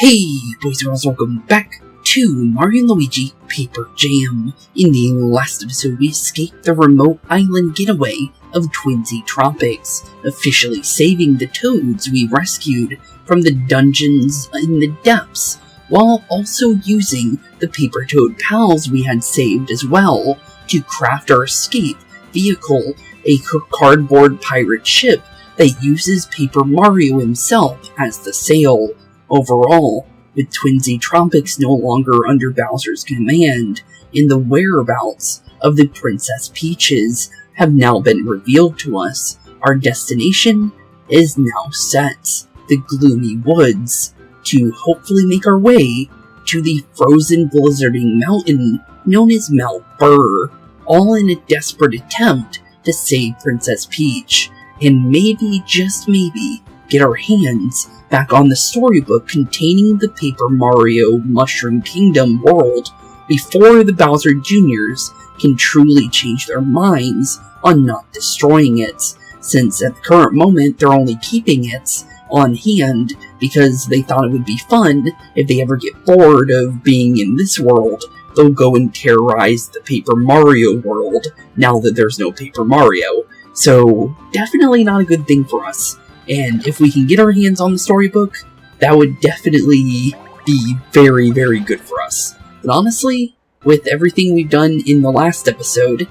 Hey boys and girls, welcome back to Mario & Luigi Paper Jam. In the last episode, we escaped the remote island getaway of Twinsy Tropics, officially saving the Toads we rescued from the dungeons in the depths, while also using the Paper Toad pals we had saved as well to craft our escape vehicle, a cardboard pirate ship that uses Paper Mario himself as the sail. Overall, with Twinsy Tropics no longer under Bowser's command, and the whereabouts of the Princess Peaches have now been revealed to us, our destination is now set, the gloomy woods, to hopefully make our way to the frozen blizzarding mountain known as Mount Burr, all in a desperate attempt to save Princess Peach, and maybe, just maybe, get our hands back on the storybook containing the Paper Mario Mushroom Kingdom world before the Bowser Jr.'s can truly change their minds on not destroying it, since at the current moment they're only keeping it on hand because they thought it would be fun if they ever get bored of being in this world. They'll go and terrorize the Paper Mario world now that there's no Paper Mario. So, definitely not a good thing for us. And if we can get our hands on the storybook, that would definitely be very, very good for us. But honestly, with everything we've done in the last episode,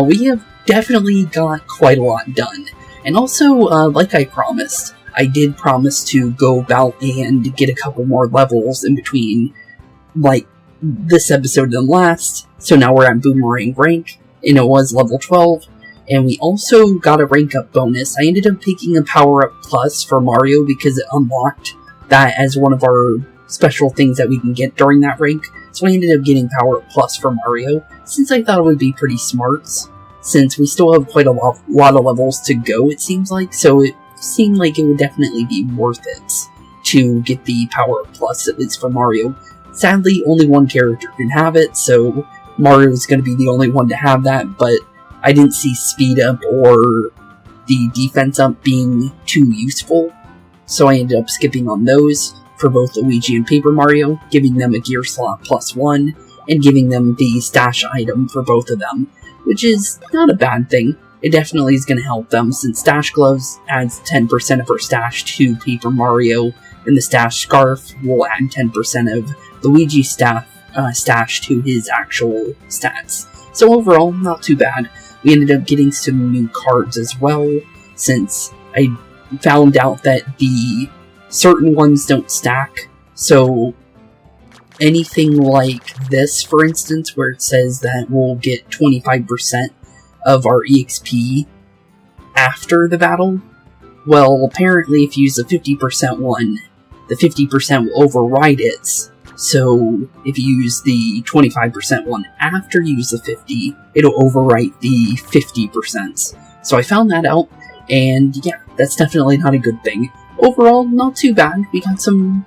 we have definitely got quite a lot done. And also, like I promised, I did promise to go about and get a couple more levels in between, like, this episode and last. So now we're at Boomerang rank, and it was level 12. And we also got a rank up bonus. I ended up picking a power up plus for Mario because it unlocked that as one of our special things that we can get during that rank. So I ended up getting power up plus for Mario, since I thought it would be pretty smart, since we still have quite a lot of levels to go, it seems like. So it seemed like it would definitely be worth it to get the power up plus, at least for Mario. Sadly, only one character can have it, so Mario is going to be the only one to have that, but I didn't see speed up or the defense up being too useful, so I ended up skipping on those for both Luigi and Paper Mario, giving them a gear slot +1, and giving them the stash item for both of them, which is not a bad thing. It definitely is going to help them, since Stash Gloves adds 10% of her stash to Paper Mario, and the Stash Scarf will add 10% of Luigi's stash to his actual stats. So overall, not too bad. We ended up getting some new cards as well, since I found out that the certain ones don't stack. So anything like this, for instance, where it says that we'll get 25% of our EXP after the battle, well, apparently if you use the 50% one, the 50% will override it. So, if you use the 25% one after you use the 50, it'll overwrite the 50%. So I found that out, and yeah, that's definitely not a good thing. Overall, not too bad. We got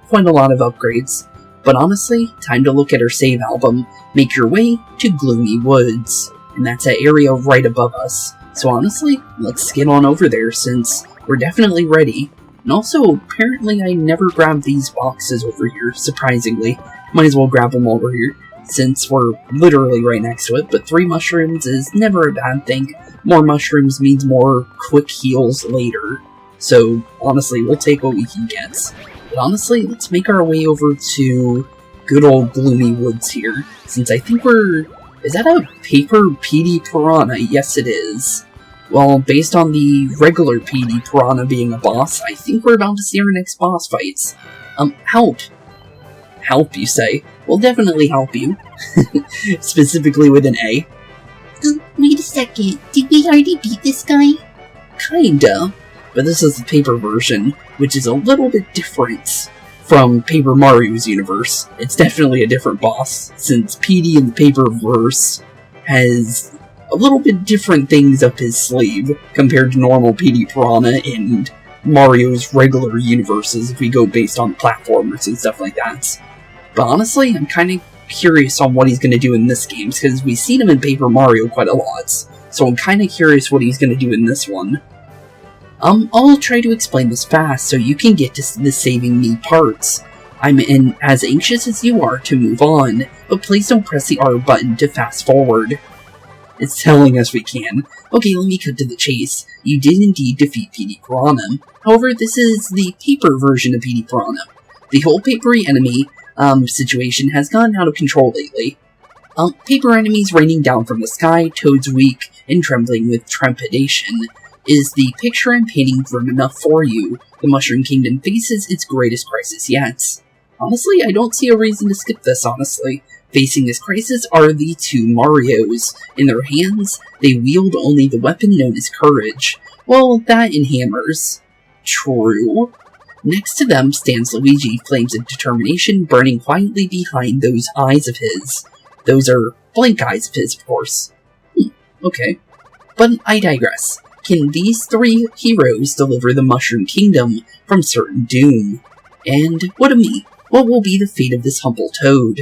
quite a lot of upgrades. But honestly, time to look at our save album. Make your way to Gloomy Woods. And that's that area right above us. So honestly, let's get on over there, since we're definitely ready. And also, apparently I never grabbed these boxes over here, surprisingly. Might as well grab them over here, since we're literally right next to it. But 3 mushrooms is never a bad thing. More mushrooms means more quick heals later. So, honestly, we'll take what we can get. But honestly, let's make our way over to good old Gloomy Woods here, since I think is that a Paper PD Piranha? Yes, it is. Well, based on the regular PD Piranha being a boss, I think we're about to see our next boss fights. Help. Help, you say? We'll definitely help you. Specifically with an A. Wait a second, did we already beat this guy? Kinda. But this is the paper version, which is a little bit different from Paper Mario's universe. It's definitely a different boss, since PD in the Paperverse has a little bit different things up his sleeve compared to normal PD Piranha and Mario's regular universes if we go based on platformers and stuff like that. But honestly, I'm kind of curious on what he's going to do in this game, because we've seen him in Paper Mario quite a lot, so I'm kind of curious what he's going to do in this one. I'll try to explain this fast so you can get to the saving me parts. I'm as anxious as you are to move on, but please don't press the R button to fast forward. It's telling us we can. Okay, let me cut to the chase. You did indeed defeat PD Piranha. However, this is the paper version of PD Piranha. The whole papery enemy situation has gotten out of control lately. Paper enemies raining down from the sky, toads weak and trembling with trepidation. Is the picture I'm painting grim enough for you? The Mushroom Kingdom faces its greatest crisis yet. Honestly, I don't see a reason to skip this, honestly. Facing this crisis are the two Marios. In their hands, they wield only the weapon known as courage. Well, that and hammers. True. Next to them stands Luigi, flames of determination burning quietly behind those eyes of his. Those are blank eyes of his, of course. Okay. But I digress. Can these three heroes deliver the Mushroom Kingdom from certain doom? And what of me? What will be the fate of this humble toad?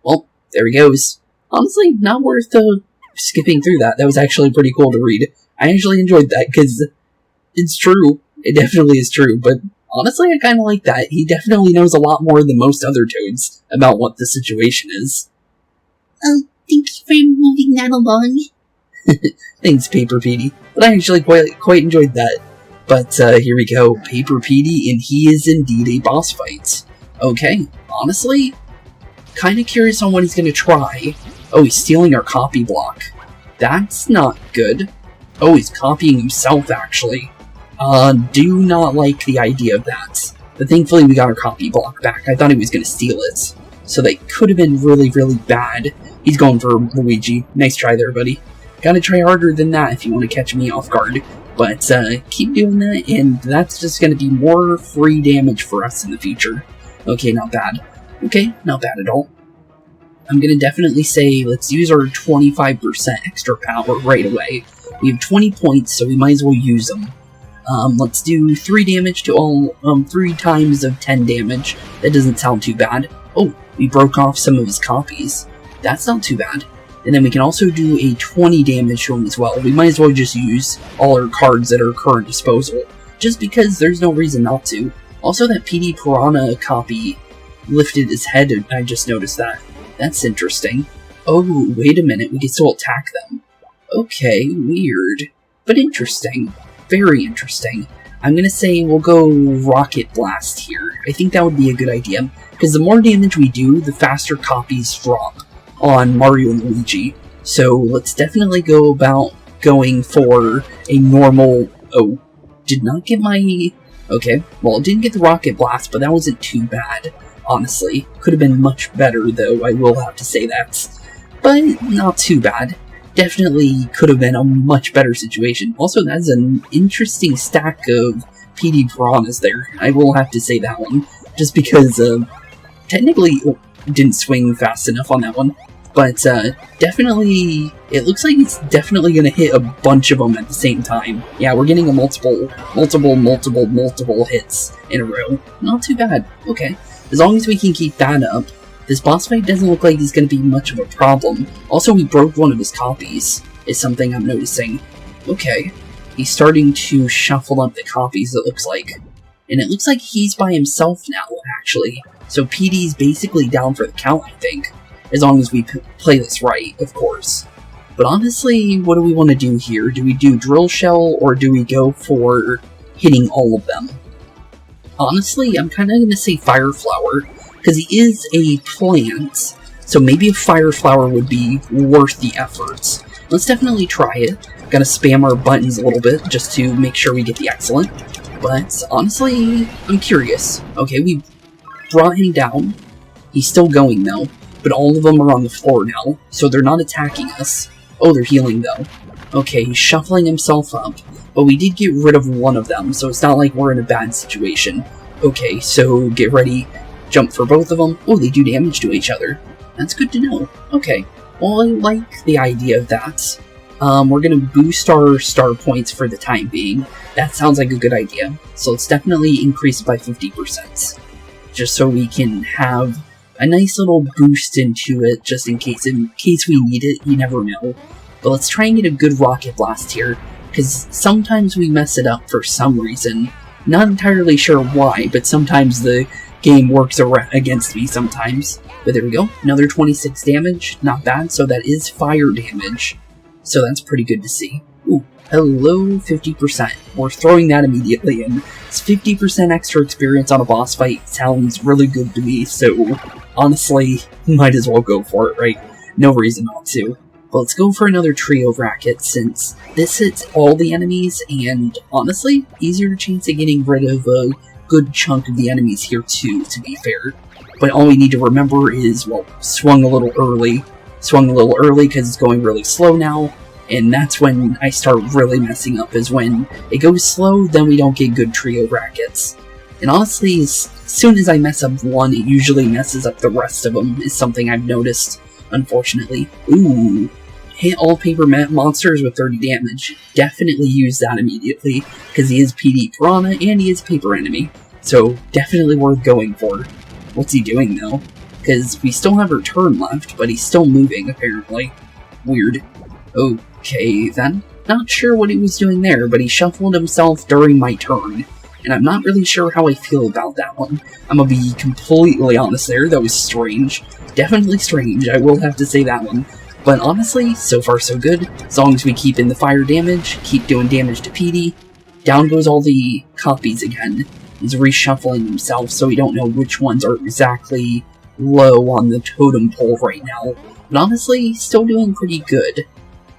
Well, there he goes. Honestly, not worth skipping through that. That was actually pretty cool to read. I actually enjoyed that, because it's true. It definitely is true, but honestly, I kind of like that. He definitely knows a lot more than most other toads about what the situation is. Oh, thank you for moving that along. Thanks, Paper Petey. But I actually quite enjoyed that. But here we go, Paper Petey, and he is indeed a boss fight. Okay, honestly, kind of curious on what he's going to try. Oh, he's stealing our copy block. That's not good. Oh, he's copying himself, actually. Do not like the idea of that. But thankfully we got our copy block back. I thought he was going to steal it. So that could have been really, really bad. He's going for Luigi. Nice try there, buddy. Gotta try harder than that if you want to catch me off guard. But keep doing that, and that's just going to be more free damage for us in the future. Okay, not bad. Okay, not bad at all. I'm going to definitely say let's use our 25% extra power right away. We have 20 points, so we might as well use them. Let's do 3 damage to all, 3 times of 10 damage. That doesn't sound too bad. Oh, we broke off some of his copies. That's not too bad. And then we can also do a 20 damage to him as well. We might as well just use all our cards at our current disposal, just because there's no reason not to. Also, that PD Piranha copy lifted his head, and I just noticed that. That's interesting. Oh, wait a minute, we can still attack them. Okay, weird, but interesting. Very interesting. I'm gonna say we'll go Rocket Blast here. I think that would be a good idea, because the more damage we do, the faster copies drop on Mario and Luigi. So let's definitely go about going for a normal... Oh, did not get my... Okay, well, it didn't get the Rocket Blast, but that wasn't too bad, honestly. Could have been much better, though, I will have to say that. But not too bad. Definitely could have been a much better situation. Also, that's an interesting stack of PD Piranhas there. I will have to say that one. Just because, technically, didn't swing fast enough on that one. But, definitely, it looks like it's definitely going to hit a bunch of them at the same time. Yeah, we're getting a multiple hits in a row. Not too bad. Okay. As long as we can keep that up, this boss fight doesn't look like it's going to be much of a problem. Also, we broke one of his copies, is something I'm noticing. Okay. He's starting to shuffle up the copies, it looks like. And it looks like he's by himself now, actually. So PD's basically down for the count, I think. As long as we play this right, of course. But honestly, what do we want to do here? Do we do Drill Shell, or do we go for hitting all of them? Honestly, I'm kind of going to say Fire Flower, because he is a plant, so maybe a Fire Flower would be worth the efforts. Let's definitely try it. Gotta spam our buttons a little bit, just to make sure we get the excellent. But honestly, I'm curious. Okay, we brought him down. He's still going, though. But all of them are on the floor now, so they're not attacking us. Oh, they're healing, though. Okay, he's shuffling himself up, but we did get rid of one of them, so it's not like we're in a bad situation. Okay, so get ready. Jump for both of them. Oh, they do damage to each other. That's good to know. Okay, well, I like the idea of that. We're gonna boost our star points for the time being. That sounds like a good idea. So let's definitely increase it by 50%. Just so we can have a nice little boost into it, just in case we need it. You never know. But let's try and get a good Rocket Blast here, because sometimes we mess it up for some reason. Not entirely sure why, but sometimes the game works against me sometimes. But there we go. Another 26 damage. Not bad. So that is fire damage. So that's pretty good to see. Ooh, hello, 50%. We're throwing that immediately in. It's 50% extra experience on a boss fight. Sounds really good to me, so honestly, might as well go for it, right? No reason not to. But let's go for another trio racket, since this hits all the enemies, and honestly, easier chance of getting rid of a good chunk of the enemies here too, to be fair. But all we need to remember is, well, swung a little early because it's going really slow now, and that's when I start really messing up, is when it goes slow, then we don't get good trio brackets. And honestly, as soon as I mess up one, it usually messes up the rest of them, is something I've noticed, unfortunately. Ooh, hit all paper monsters with 30 damage. Definitely use that immediately, because he is PD Piranha and he is paper enemy, so definitely worth going for. What's he doing though? Because we still have our turn left, but he's still moving, apparently. Weird. Okay, then. Not sure what he was doing there, but he shuffled himself during my turn. And I'm not really sure how I feel about that one. I'm gonna be completely honest there, that was strange. Definitely strange, I will have to say that one. But honestly, so far so good. As long as we keep in the fire damage, keep doing damage to PD, down goes all the copies again. He's reshuffling himself, so we don't know which ones are exactly low on the totem pole right now, but honestly, still doing pretty good.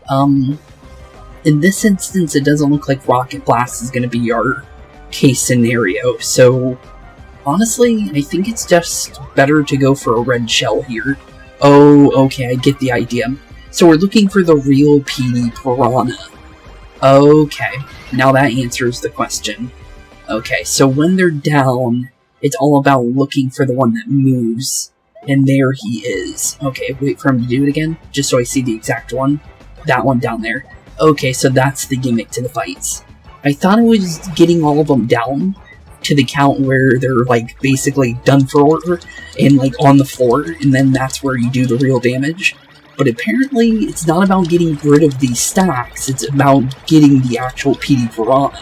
In this instance, it doesn't look like Rocket Blast is going to be our case scenario, so honestly, I think it's just better to go for a red shell here. Oh, okay, I get the idea. So we're looking for the real PD Piranha. Okay, now that answers the question. Okay, so when they're down, it's all about looking for the one that moves. And there he is. Okay, wait for him to do it again, just so I see the exact one. That one down there. Okay, so that's the gimmick to the fights. I thought it was getting all of them down to the count where they're, like, basically done for and, like, on the floor, and then that's where you do the real damage. But apparently, it's not about getting rid of these stacks, it's about getting the actual PD Piranha.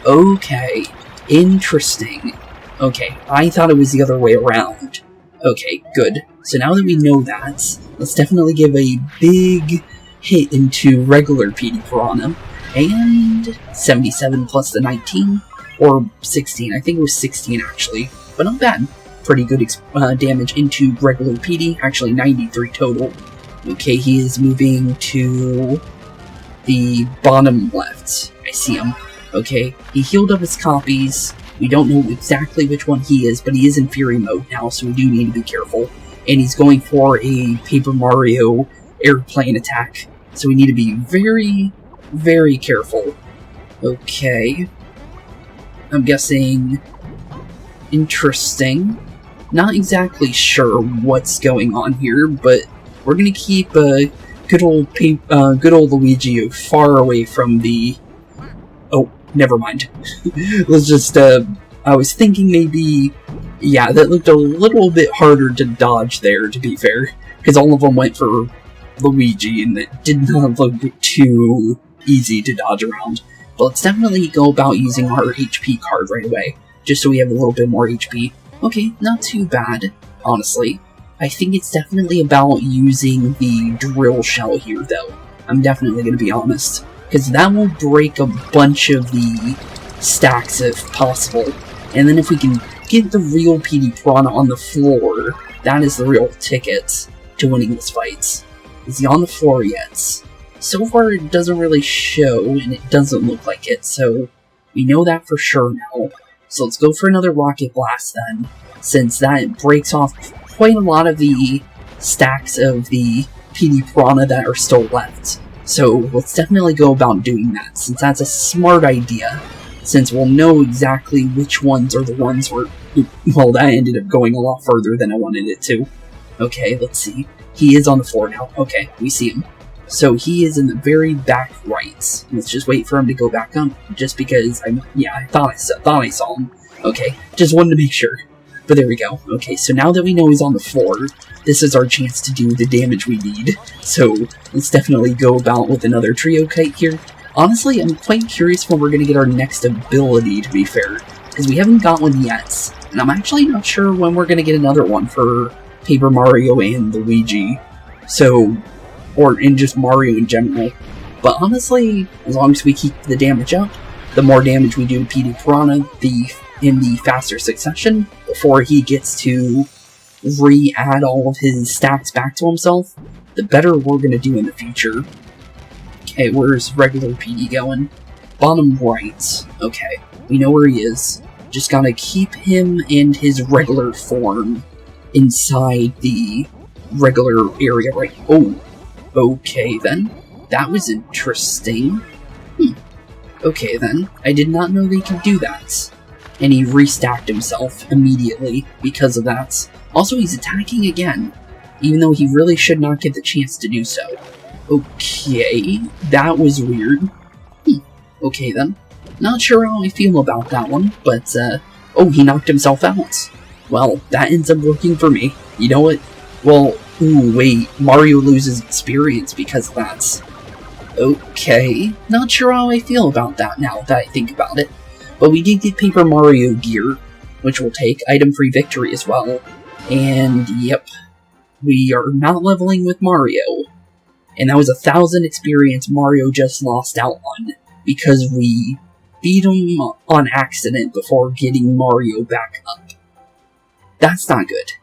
Okay, interesting. Okay, I thought it was the other way around. Okay, good. So now that we know that, let's definitely give a big hit into regular PD Piranha. And 77 plus the 19, or 16, I think it was 16 actually, but not bad. Pretty good damage into regular PD, actually 93 total. Okay, he is moving to the bottom left. I see him. Okay, he healed up his copies. We don't know exactly which one he is, but he is in Fury mode now, so we do need to be careful. And he's going for a Paper Mario airplane attack, so we need to be very, very careful. Okay. I'm guessing... interesting. Not exactly sure what's going on here, but we're gonna keep good old Luigi far away from the... Oh, never mind. Let's just, I was thinking maybe... Yeah, that looked a little bit harder to dodge there, to be fair. Because all of them went for Luigi, and it did not look too easy to dodge around. But let's definitely go about using our HP card right away, just so we have a little bit more HP. Okay, not too bad, honestly. I think it's definitely about using the drill shell here, though. I'm definitely going to be honest. Because that will break a bunch of the stacks if possible. And then if we can get the real PD Piranha on the floor, that is the real ticket to winning this fight. Is he on the floor yet? So far it doesn't really show, and it doesn't look like it, so we know that for sure now. So let's go for another Rocket Blast then, since that breaks off quite a lot of the stacks of the PD Piranha that are still left. So let's definitely go about doing that, since that's a smart idea, since we'll know exactly which ones are the ones where... Well, that ended up going a lot further than I wanted it to. Okay, let's see. He is on the floor now. Okay, we see him. So he is in the very back right. Let's just wait for him to go back up, just because I thought I saw him. Okay, just wanted to make sure. But there we go. Okay, so now that we know he's on the floor, this is our chance to do the damage we need. So let's definitely go about with another trio kite here. Honestly, I'm quite curious when we're going to get our next ability, to be fair, because we haven't got one yet. And I'm actually not sure when we're going to get another one for Paper Mario and Luigi. So, or in just Mario in general. But honestly, as long as we keep the damage up, the more damage we do to PD Piranha, in the faster succession, before he gets to re-add all of his stats back to himself, the better we're going to do in the future. Okay, where's regular PD going? Bottom right. Okay, we know where he is. Just gotta keep him and his regular form inside the regular area, right? Oh, okay then. That was interesting. Okay then. I did not know they could do that. And he restacked himself immediately because of that. Also, he's attacking again, even though he really should not get the chance to do so. Okay, that was weird. Okay then. Not sure how I feel about that one, but, oh, he knocked himself out. Well, that ends up working for me. You know what? Well, ooh, wait, Mario loses experience because of that. Okay, not sure how I feel about that now that I think about it. But we did get Paper Mario gear, which will take item-free victory as well. And, yep, we are not leveling with Mario. And that was 1,000 experience Mario just lost out on, because we beat him on accident before getting Mario back up. That's not good.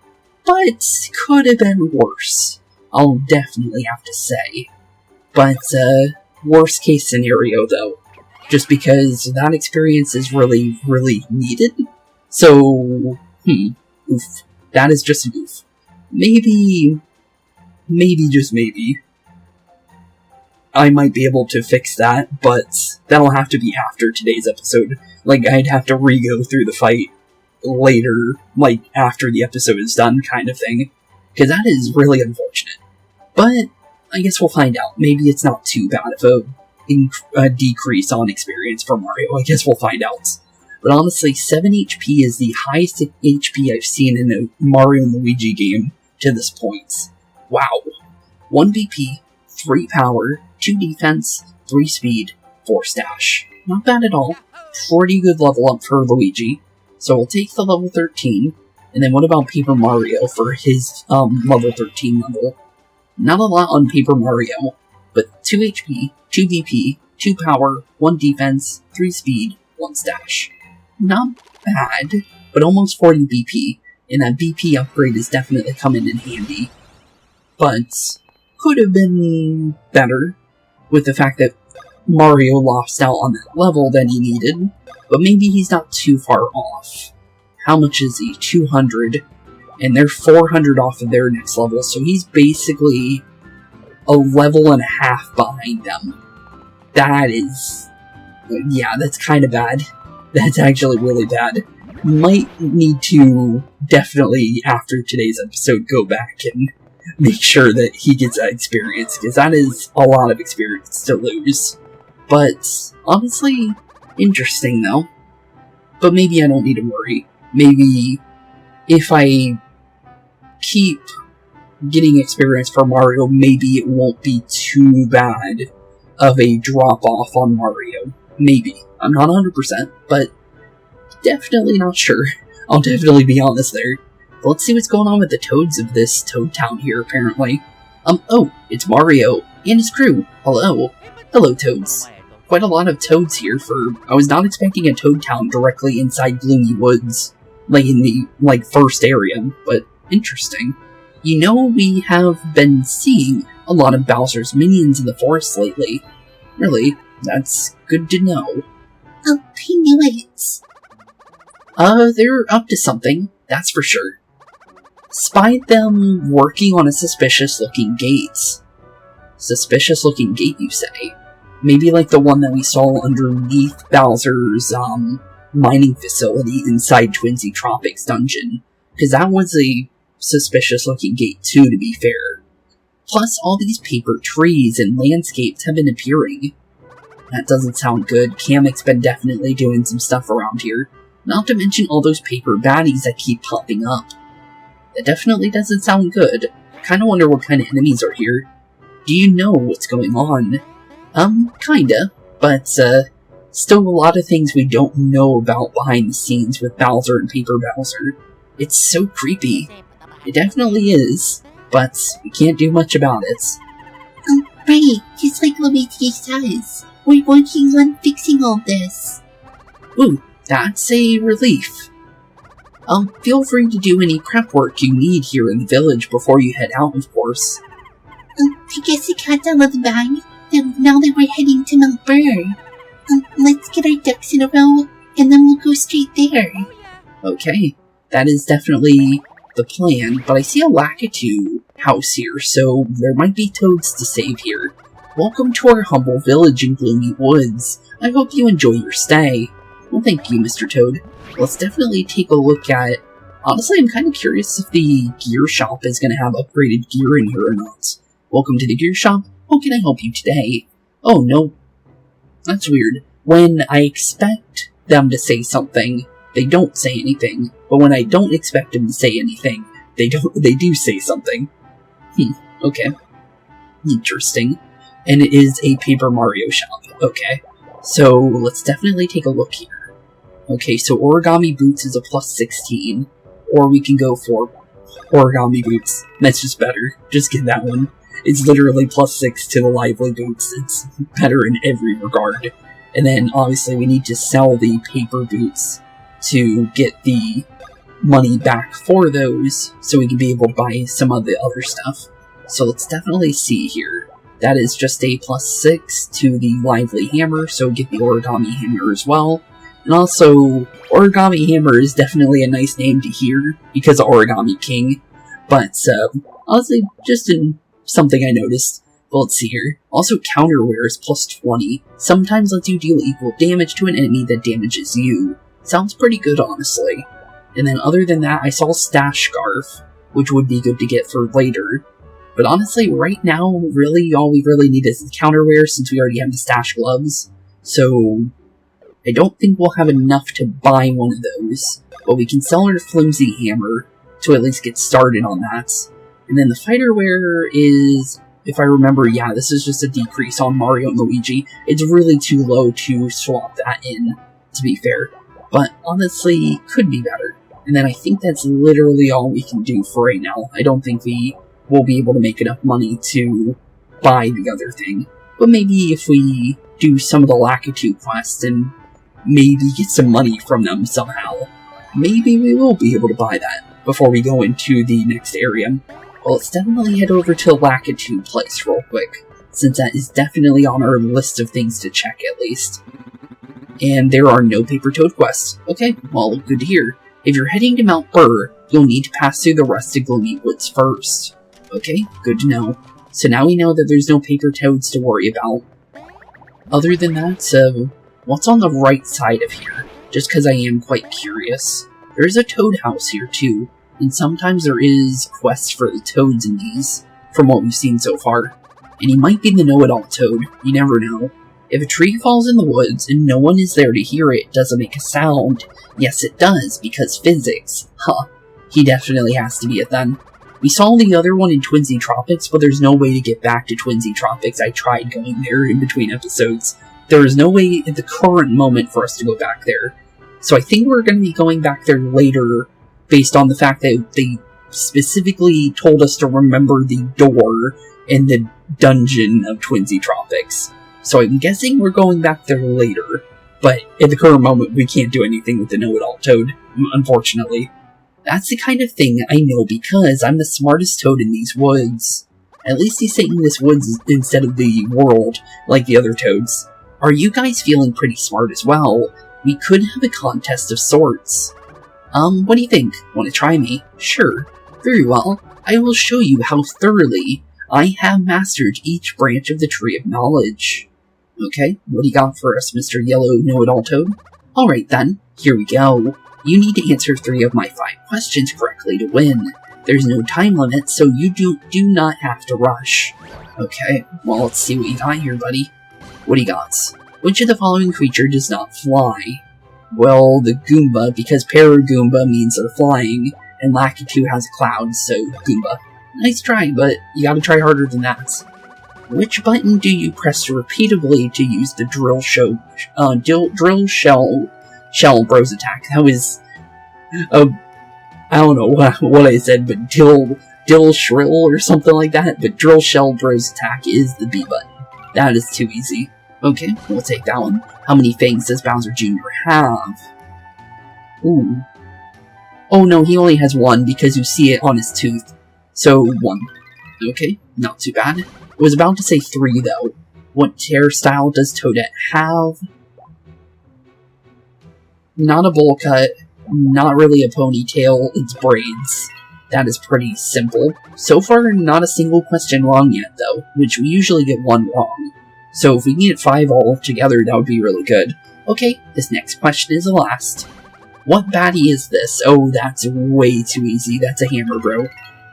But could have been worse. I'll definitely have to say. But, worst case scenario though. Just because that experience is really, really needed. So, oof. That is just an oof. Maybe, just maybe, I might be able to fix that, but that'll have to be after today's episode. Like, I'd have to re-go through the fight later, like, after the episode is done, kind of thing. Because that is really unfortunate. But, I guess we'll find out. Maybe it's not too bad of a decrease on experience for Mario. I guess we'll find out. But honestly, 7 HP is the highest HP I've seen in a Mario and Luigi game to this point. Wow. 1 BP, 3 power, 2 defense, 3 speed, 4 stash. Not bad at all. Pretty good level up for Luigi. So we'll take the level 13. And then what about Paper Mario for his level 13 level? Not a lot on Paper Mario, but 2 HP, 2 BP, 2 power, 1 defense, 3 speed, 1 stash. Not bad, but almost 40 BP, and that BP upgrade is definitely coming in handy. But could have been better with the fact that Mario lost out on that level that he needed, but maybe he's not too far off. How much is he? 200, and they're 400 off of their next level, so he's basically a level and a half behind them. That is, yeah, that's kind of bad. That's actually really bad. Might need to definitely, after today's episode, go back and make sure that he gets that experience, because that is a lot of experience to lose. But, honestly, interesting though. But maybe I don't need to worry. Maybe if I keep getting experience for Mario, maybe it won't be too bad of a drop-off on Mario. Maybe. I'm not 100%, but definitely not sure. I'll definitely be honest there. But let's see what's going on with the toads of this Toad Town here, apparently. Oh, it's Mario and his crew. Hello. Hello, toads. Quite a lot of toads here I was not expecting a Toad Town directly inside Gloomy Woods, like in the, first area, but interesting. You know, we have been seeing a lot of Bowser's minions in the forest lately. Really, that's good to know. Oh, I knew it. They're up to something, that's for sure. Spied them working on a suspicious-looking gate. Suspicious-looking gate, you say? Maybe like the one that we saw underneath Bowser's, mining facility inside Twinsy Tropics dungeon. Because that was a suspicious-looking gate too, to be fair. Plus, all these paper trees and landscapes have been appearing. That doesn't sound good. Kamek's been definitely doing some stuff around here. Not to mention all those paper baddies that keep popping up. That definitely doesn't sound good. Kinda wonder what kind of enemies are here. Do you know what's going on? Kinda. But, Still a lot of things we don't know about behind the scenes with Bowser and Paper Bowser. It's so creepy. It definitely is, but we can't do much about it. Oh, right, just like Luigi says. We're working on fixing all this. Ooh, that's a relief. Feel free to do any prep work you need here in the village before you head out, of course. I guess the cat's out of the bag, and now that we're heading to Mount Burr. Let's get our ducks in a row, and then we'll go straight there. Okay, that is definitely the plan, but I see a Lakitu house here, so there might be toads to save here. Welcome to our humble village in Gloomy Woods. I hope you enjoy your stay. Well, thank you, Mr. Toad. Let's definitely take a look at... Honestly, I'm kind of curious if the gear shop is going to have upgraded gear in here or not. Welcome to the gear shop. How can I help you today? Oh, no. That's weird. When I expect them to say something, they don't say anything. But when I don't expect them to say anything, they do say something. Okay. Interesting. And it is a Paper Mario shop. Okay. So, let's definitely take a look here. Okay, so Origami Boots is a plus 16. Or we can go for Origami Boots. That's just better. Just get that one. It's literally plus 6 to the Lively Boots. It's better in every regard. And then, obviously, we need to sell the Paper Boots to get the money back for those, so we can be able to buy some of the other stuff. So let's definitely see here. That is just a plus 6 to the Lively Hammer, so get the Origami Hammer as well. And also, Origami Hammer is definitely a nice name to hear, because of Origami King. But, honestly, just in something I noticed. But let's see here. Also, Counterwear is plus 20. Sometimes lets you deal equal damage to an enemy that damages you. Sounds pretty good, honestly. And then other than that, I saw Stash Scarf, which would be good to get for later. But honestly, right now, really, all we really need is the Counterwear, since we already have the Stash Gloves. So, I don't think we'll have enough to buy one of those. But we can sell our Flimsy Hammer to at least get started on that. And then the Fighterwear is, if I remember, yeah, this is just a decrease on Mario and Luigi. It's really too low to swap that in, to be fair. But honestly, could be better. And then I think that's literally all we can do for right now. I don't think we will be able to make enough money to buy the other thing. But maybe if we do some of the Lakitu quests and maybe get some money from them somehow, maybe we will be able to buy that before we go into the next area. Well, let's definitely head over to the Lakitu place real quick, since that is definitely on our list of things to check at least. And there are no Paper Toad quests. Okay, well, good to hear. If you're heading to Mount Burr, you'll need to pass through the rest of Gloomy Woods first. Okay, good to know. So now we know that there's no Paper Toads to worry about. Other than that, what's on the right side of here? Just because I am quite curious. There's a Toad house here too, and sometimes there is quests for the Toads in these, from what we've seen so far. And he might be the know-it-all Toad, you never know. If a tree falls in the woods and no one is there to hear it, does it make a sound? Yes, it does, because physics. Huh. He definitely has to be it then. We saw the other one in Twinsy Tropics, but there's no way to get back to Twinsy Tropics. I tried going there in between episodes. There is no way at the current moment for us to go back there. So I think we're going to be going back there later, based on the fact that they specifically told us to remember the door in the dungeon of Twinsy Tropics. So I'm guessing we're going back there later, but at the current moment we can't do anything with the know-it-all Toad, unfortunately. That's the kind of thing I know because I'm the smartest Toad in these woods. At least he's saying this woods instead of the world, like the other Toads. Are you guys feeling pretty smart as well? We could have a contest of sorts. What do you think? Want to try me? Sure. Very well. I will show you how thoroughly I have mastered each branch of the Tree of Knowledge. Okay, what do you got for us, Mr. Yellow Know-It-All Toad? Alright then, here we go. You need to answer 3 of my 5 questions correctly to win. There's no time limit, so you do not have to rush. Okay, well, let's see what you got here, buddy. What do you got? Which of the following creature does not fly? Well, the Goomba, because Paragoomba means they're flying, and Lakitu has clouds, so Goomba. Nice try, but you gotta try harder than that. Which button do you press repeatedly to use the drill shell bros attack? That was, I don't know what I said, but dill shrill or something like that. But drill shell bros attack is the B button. That is too easy. Okay, we'll take that one. How many fangs does Bowser Jr. have? Ooh. Oh no, he only has one because you see it on his tooth. So, 1. Okay, not too bad. I was about to say 3 though. What hairstyle does Toadette have? Not a bowl cut, not really a ponytail, it's braids. That is pretty simple. So far, not a single question wrong yet though, which we usually get 1 wrong. So if we can get 5 all together, that would be really good. Okay, this next question is the last. What baddie is this? Oh, that's way too easy. That's a hammer, bro.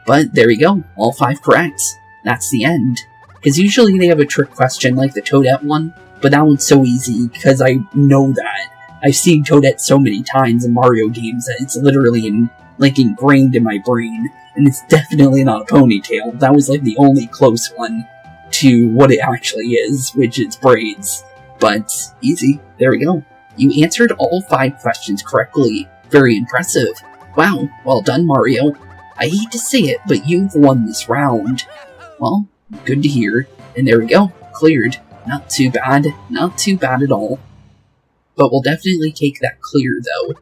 But there we go. All 5 correct. That's the end. Because usually they have a trick question like the Toadette one, but that one's so easy because I know that. I've seen Toadette so many times in Mario games that it's literally ingrained in my brain, and it's definitely not a ponytail. That was like the only close one to what it actually is, which is braids. But easy. There we go. You answered all 5 questions correctly. Very impressive. Wow, well done, Mario. I hate to say it, but you've won this round. Well, good to hear. And there we go. Cleared. Not too bad. Not too bad at all. But we'll definitely take that clear, though.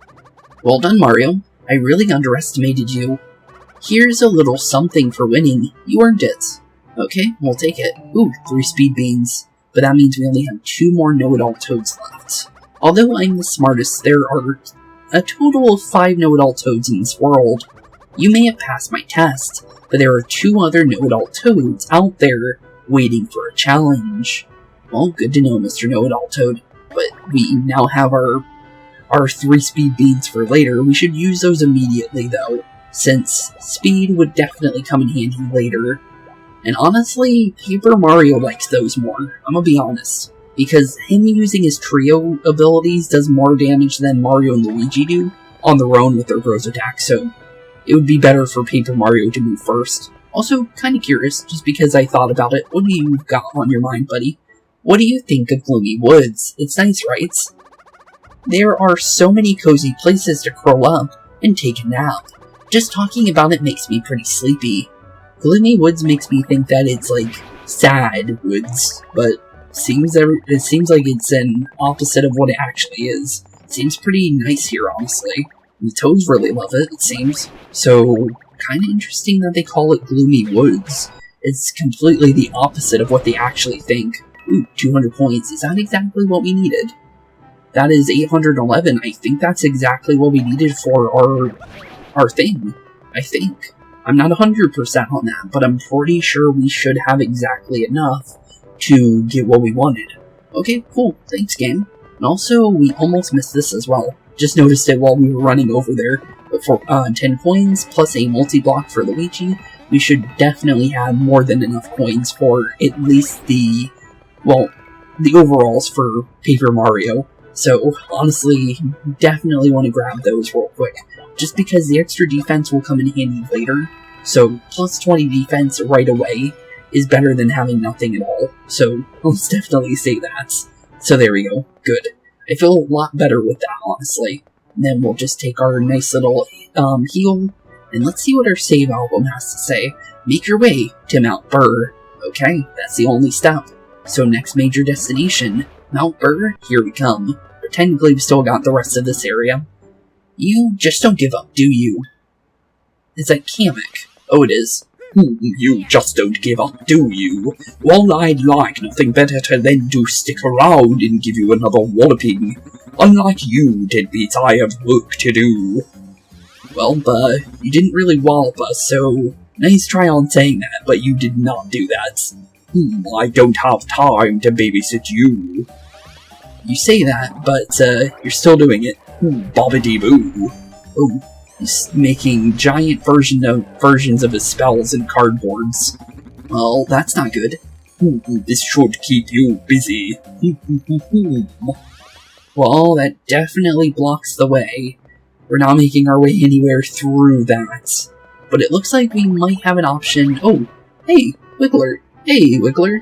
Well done, Mario. I really underestimated you. Here's a little something for winning. You earned it. Okay, we'll take it. Ooh, 3 speed beans. But that means we only have 2 more know-it-all toads left. Although I'm the smartest, there are a total of 5 know-it-all toads in this world. You may have passed my test, but there are 2 other know-it-all toads out there waiting for a challenge. Well, good to know, Mr. Know-it-all Toad. But we now have our 3 speed beans for later. We should use those immediately, though, since speed would definitely come in handy later. And honestly, Paper Mario likes those more, I'm gonna be honest. Because him using his trio abilities does more damage than Mario and Luigi do on their own with their bros attack, so it would be better for Paper Mario to move first. Also, kinda curious, just because I thought about it, what do you got on your mind, buddy? What do you think of Gloomy Woods? It's nice, right? There are so many cozy places to curl up and take a nap. Just talking about it makes me pretty sleepy. Gloomy Woods makes me think that it's like sad woods, but it seems like it's an opposite of what it actually is. It seems pretty nice here, honestly. The toads really love it, it seems. So, kinda interesting that they call it Gloomy Woods. It's completely the opposite of what they actually think. Ooh, 200 points. Is that exactly what we needed? That is 811. I think that's exactly what we needed for our thing. I think. I'm not 100% on that, but I'm pretty sure we should have exactly enough to get what we wanted. Okay, cool. Thanks, game. And also, we almost missed this as well. Just noticed it while we were running over there. But for 10 coins plus a multi-block for Luigi, we should definitely have more than enough coins for at least the overalls for Paper Mario. So, honestly, definitely want to grab those real quick. Just because the extra defense will come in handy later. So, plus 20 defense right away is better than having nothing at all. So, let's definitely say that. So there we go. Good. I feel a lot better with that, honestly. And then we'll just take our nice little heal, and let's see what our save album has to say. Make your way to Mount Burr. Okay, that's the only step. So next major destination, Mount Burr, here we come. But technically we've still got the rest of this area. You just don't give up, do you? Is that Kamek? Oh, it is. You just don't give up, do you? Well, I'd like nothing better than to stick around and give you another walloping. Unlike you, deadbeats, I have work to do. Well, you didn't really wallop us, so nice try on saying that, but you did not do that. I don't have time to babysit you. You say that, but you're still doing it. Bobbidi-boo. Oh, he's making giant versions of his spells in cardboards. Well, that's not good. This should keep you busy. Well, that definitely blocks the way. We're not making our way anywhere through that. But it looks like we might have an option. Oh, hey, Wiggler. Hey, Wiggler.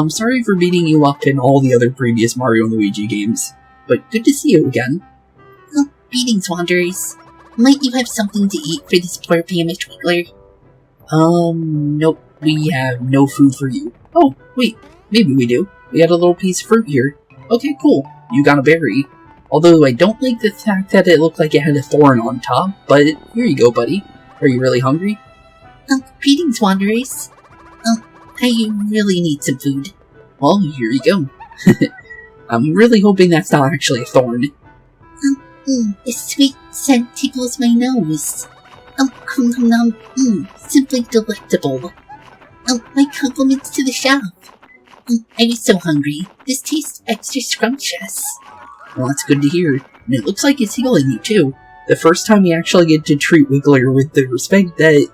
Sorry for beating you up in all the other previous Mario and Luigi games, but good to see you again. Oh, greetings, Wanderers. Might you have something to eat for this poor famished Wiggler? Nope, we have no food for you. Oh, wait, maybe we do. We had a little piece of fruit here. Okay, cool, you got a berry. Although I don't like the fact that it looked like it had a thorn on top, but here you go, buddy. Are you really hungry? Greetings, Wanderers. I really need some food. Well, here you go. I'm really hoping that's not actually a thorn. The sweet scent tickles my nose. Simply delectable. My compliments to the chef. I was so hungry. This tastes extra scrumptious. Well, that's good to hear. And it looks like it's healing you, too. The first time you actually get to treat Wiggler with the respect that,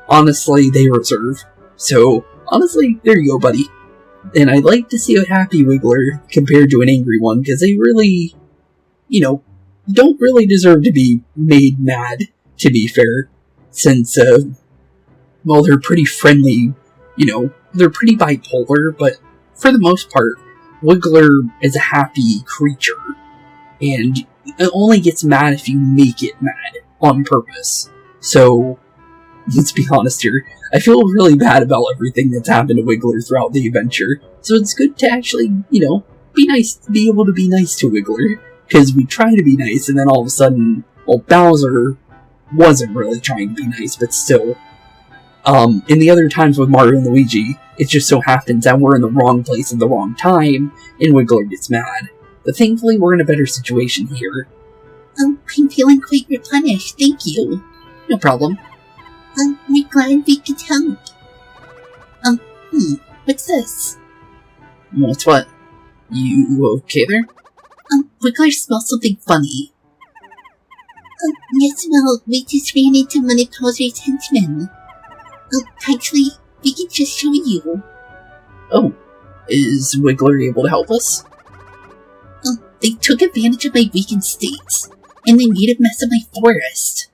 honestly, they deserve. So, honestly, there you go, buddy. And I'd like to see a happy Wiggler compared to an angry one, because they really, don't really deserve to be made mad, to be fair. Since, well, they're pretty friendly, they're pretty bipolar, but for the most part, Wiggler is a happy creature. And it only gets mad if you make it mad on purpose. So, let's be honest here, I feel really bad about everything that's happened to Wiggler throughout the adventure. So it's good to actually, be nice, be able to be nice to Wiggler. Because we try to be nice, and then all of a sudden, well, Bowser wasn't really trying to be nice, but still. In the other times with Mario and Luigi, it just so happens that we're in the wrong place at the wrong time, and Wiggler gets mad. But thankfully, we're in a better situation here. I'm feeling quite replenished, thank you. No problem. We're glad we could help. What's this? What's what? You okay there? Wiggler smells something funny. Yes, well, we just ran into one of Bowser's henchmen. Actually, we can just show you. Oh, is Wiggler able to help us? They took advantage of my weakened states, and they made a mess of my forest.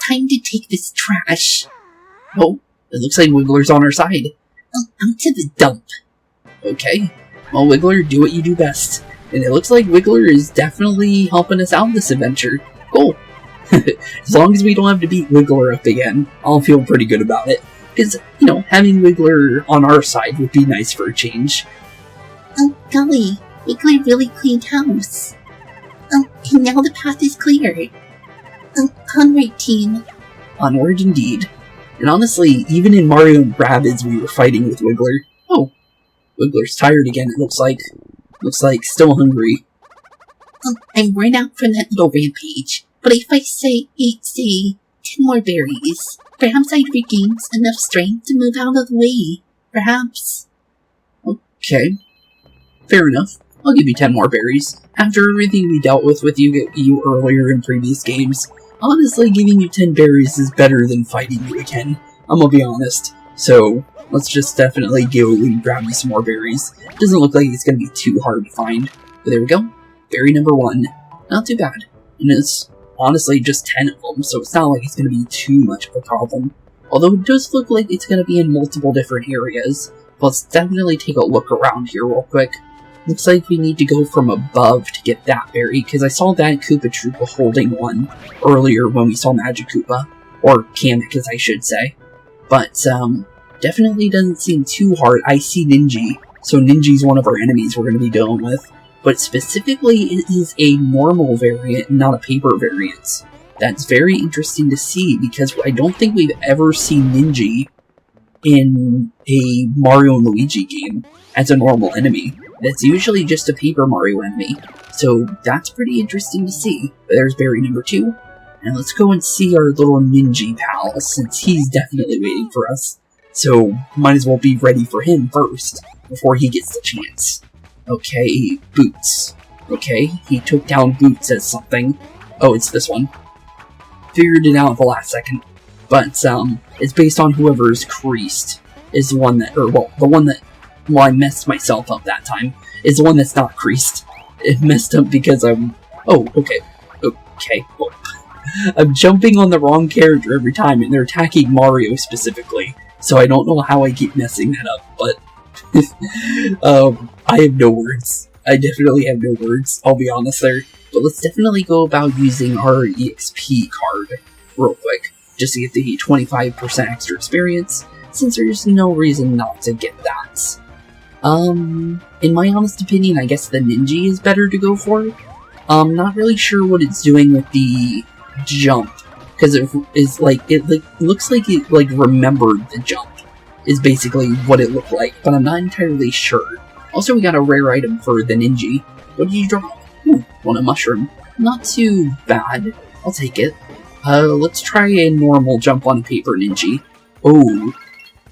Time to take this trash. Oh, it looks like Wiggler's on our side. Out to the dump. Okay, well, Wiggler, do what you do best. And it looks like Wiggler is definitely helping us out this adventure. Cool. As long as we don't have to beat Wiggler up again, I'll feel pretty good about it. Because, having Wiggler on our side would be nice for a change. Oh, golly, Wiggler really cleaned house. And now the path is clear. Onward, team. Onward indeed. And honestly, even in Mario and Rabbids we were fighting with Wiggler. Oh, Wiggler's tired again, it looks like. Looks like still hungry. I'm worn out from that little rampage, but if I ate 10 more berries, perhaps I'd regain enough strength to move out of the way. Perhaps. Okay. Fair enough. I'll give you 10 more berries. After everything we dealt with you earlier in previous games, honestly, giving you 10 berries is better than fighting you again. I'm gonna be honest. So, let's just definitely go and grab you some more berries. Doesn't look like it's gonna be too hard to find. But there we go. Berry number 1. Not too bad. And it's honestly just 10 of them, so it's not like it's gonna be too much of a problem. Although it does look like it's gonna be in multiple different areas. Let's definitely take a look around here real quick. Looks like we need to go from above to get that berry, because I saw that Koopa Troopa holding one earlier when we saw Magic Koopa. Or Kamek, as I should say. But, definitely doesn't seem too hard. I see Ninji, so Ninji's one of our enemies we're going to be dealing with. But specifically, it is a normal variant, not a paper variant. That's very interesting to see, because I don't think we've ever seen Ninji in a Mario and Luigi game as a normal enemy. That's usually just a Paper Mario enemy, so that's pretty interesting to see. But there's berry number 2, and let's go and see our little Ninja pal, since he's definitely waiting for us. So, might as well be ready for him first, before he gets the chance. Okay, Boots. Okay, he took down Boots as something. Oh, it's this one. Figured it out at the last second. But, it's based on whoever's creased is the one that, well, I messed myself up that time, is the one that's not creased. It messed up because I'm... Oh, okay. Okay. Oh. I'm jumping on the wrong character every time, and they're attacking Mario specifically. So I don't know how I keep messing that up, but I have no words. I definitely have no words, I'll be honest there. But let's definitely go about using our EXP card real quick, just to get the 25% extra experience, since there's no reason not to get that. In my honest opinion, I guess the Ninja is better to go for. Not really sure what it's doing with the jump, because it looks like it remembered the jump, is basically what it looked like, but I'm not entirely sure. Also, we got a rare item for the Ninja. What did you drop? Ooh, want a mushroom. Not too bad. I'll take it. Let's try a normal jump on Paper Ninja. Oh,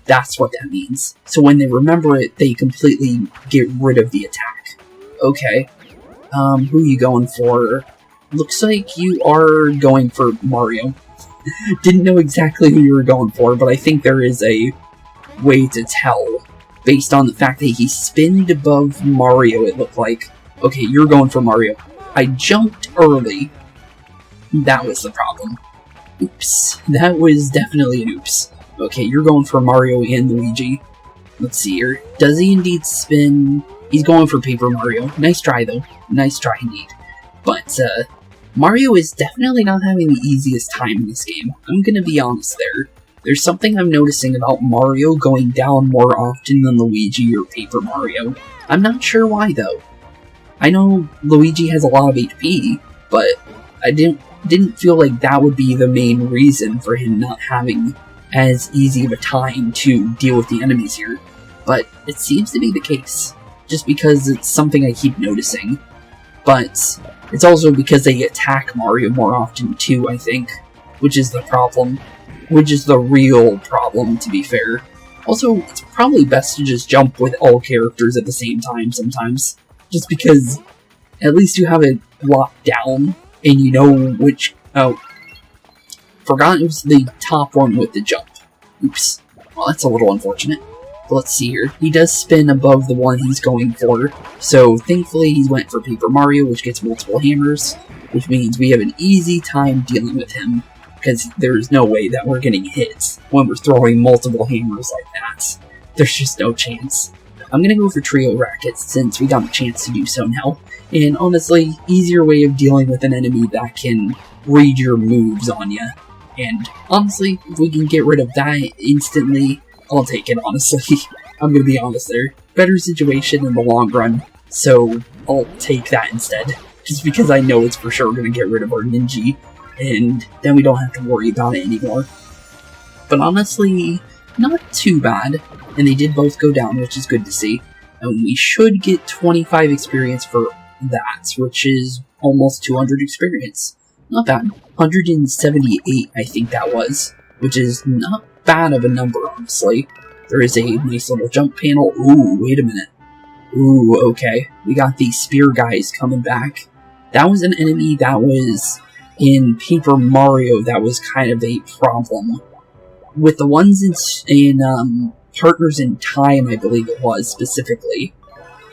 that's what that means. So when they remember it, they completely get rid of the attack. Okay. Who are you going for? Looks like you are going for Mario. Didn't know exactly who you were going for, but I think there is a way to tell based on the fact that he spinned above Mario, it looked like. Okay, you're going for Mario. I jumped early. That was the problem. Oops. That was definitely an oops. Okay, you're going for Mario and Luigi. Let's see here. Does he indeed spin? He's going for Paper Mario. Nice try, though. Nice try, indeed. But, Mario is definitely not having the easiest time in this game. I'm gonna be honest there. There's something I'm noticing about Mario going down more often than Luigi or Paper Mario. I'm not sure why, though. I know Luigi has a lot of HP, but I didn't feel like that would be the main reason for him not having as easy of a time to deal with the enemies here. But it seems to be the case, just because it's something I keep noticing. But it's also because they attack Mario more often too, I think, which is the problem. Which is the real problem, to be fair. Also, it's probably best to just jump with all characters at the same time sometimes. Just because at least you have it locked down, and you know which... Oh. Forgot it was the top one with the jump. Oops. Well, that's a little unfortunate. But let's see here. He does spin above the one he's going for, so thankfully he went for Paper Mario, which gets multiple hammers, which means we have an easy time dealing with him, because there's no way that we're getting hit when we're throwing multiple hammers like that. There's just no chance. I'm gonna go for Trio Rackets, since we got a chance to do so now, and honestly, easier way of dealing with an enemy that can read your moves on you. And honestly, if we can get rid of that instantly, I'll take it, honestly. I'm gonna be honest there. Better situation in the long run, so I'll take that instead. Just because I know it's for sure gonna get rid of our Ninja, and then we don't have to worry about it anymore. But honestly, not too bad, and they did both go down, which is good to see. And we should get 25 experience for that, which is almost 200 experience. Not bad. 178, I think that was, which is not bad of a number, honestly. There is a nice little jump panel. Ooh, wait a minute. Ooh, okay. We got these spear guys coming back. That was an enemy that was in Paper Mario that was kind of a problem. With the ones in Partners in Time, I believe it was, specifically,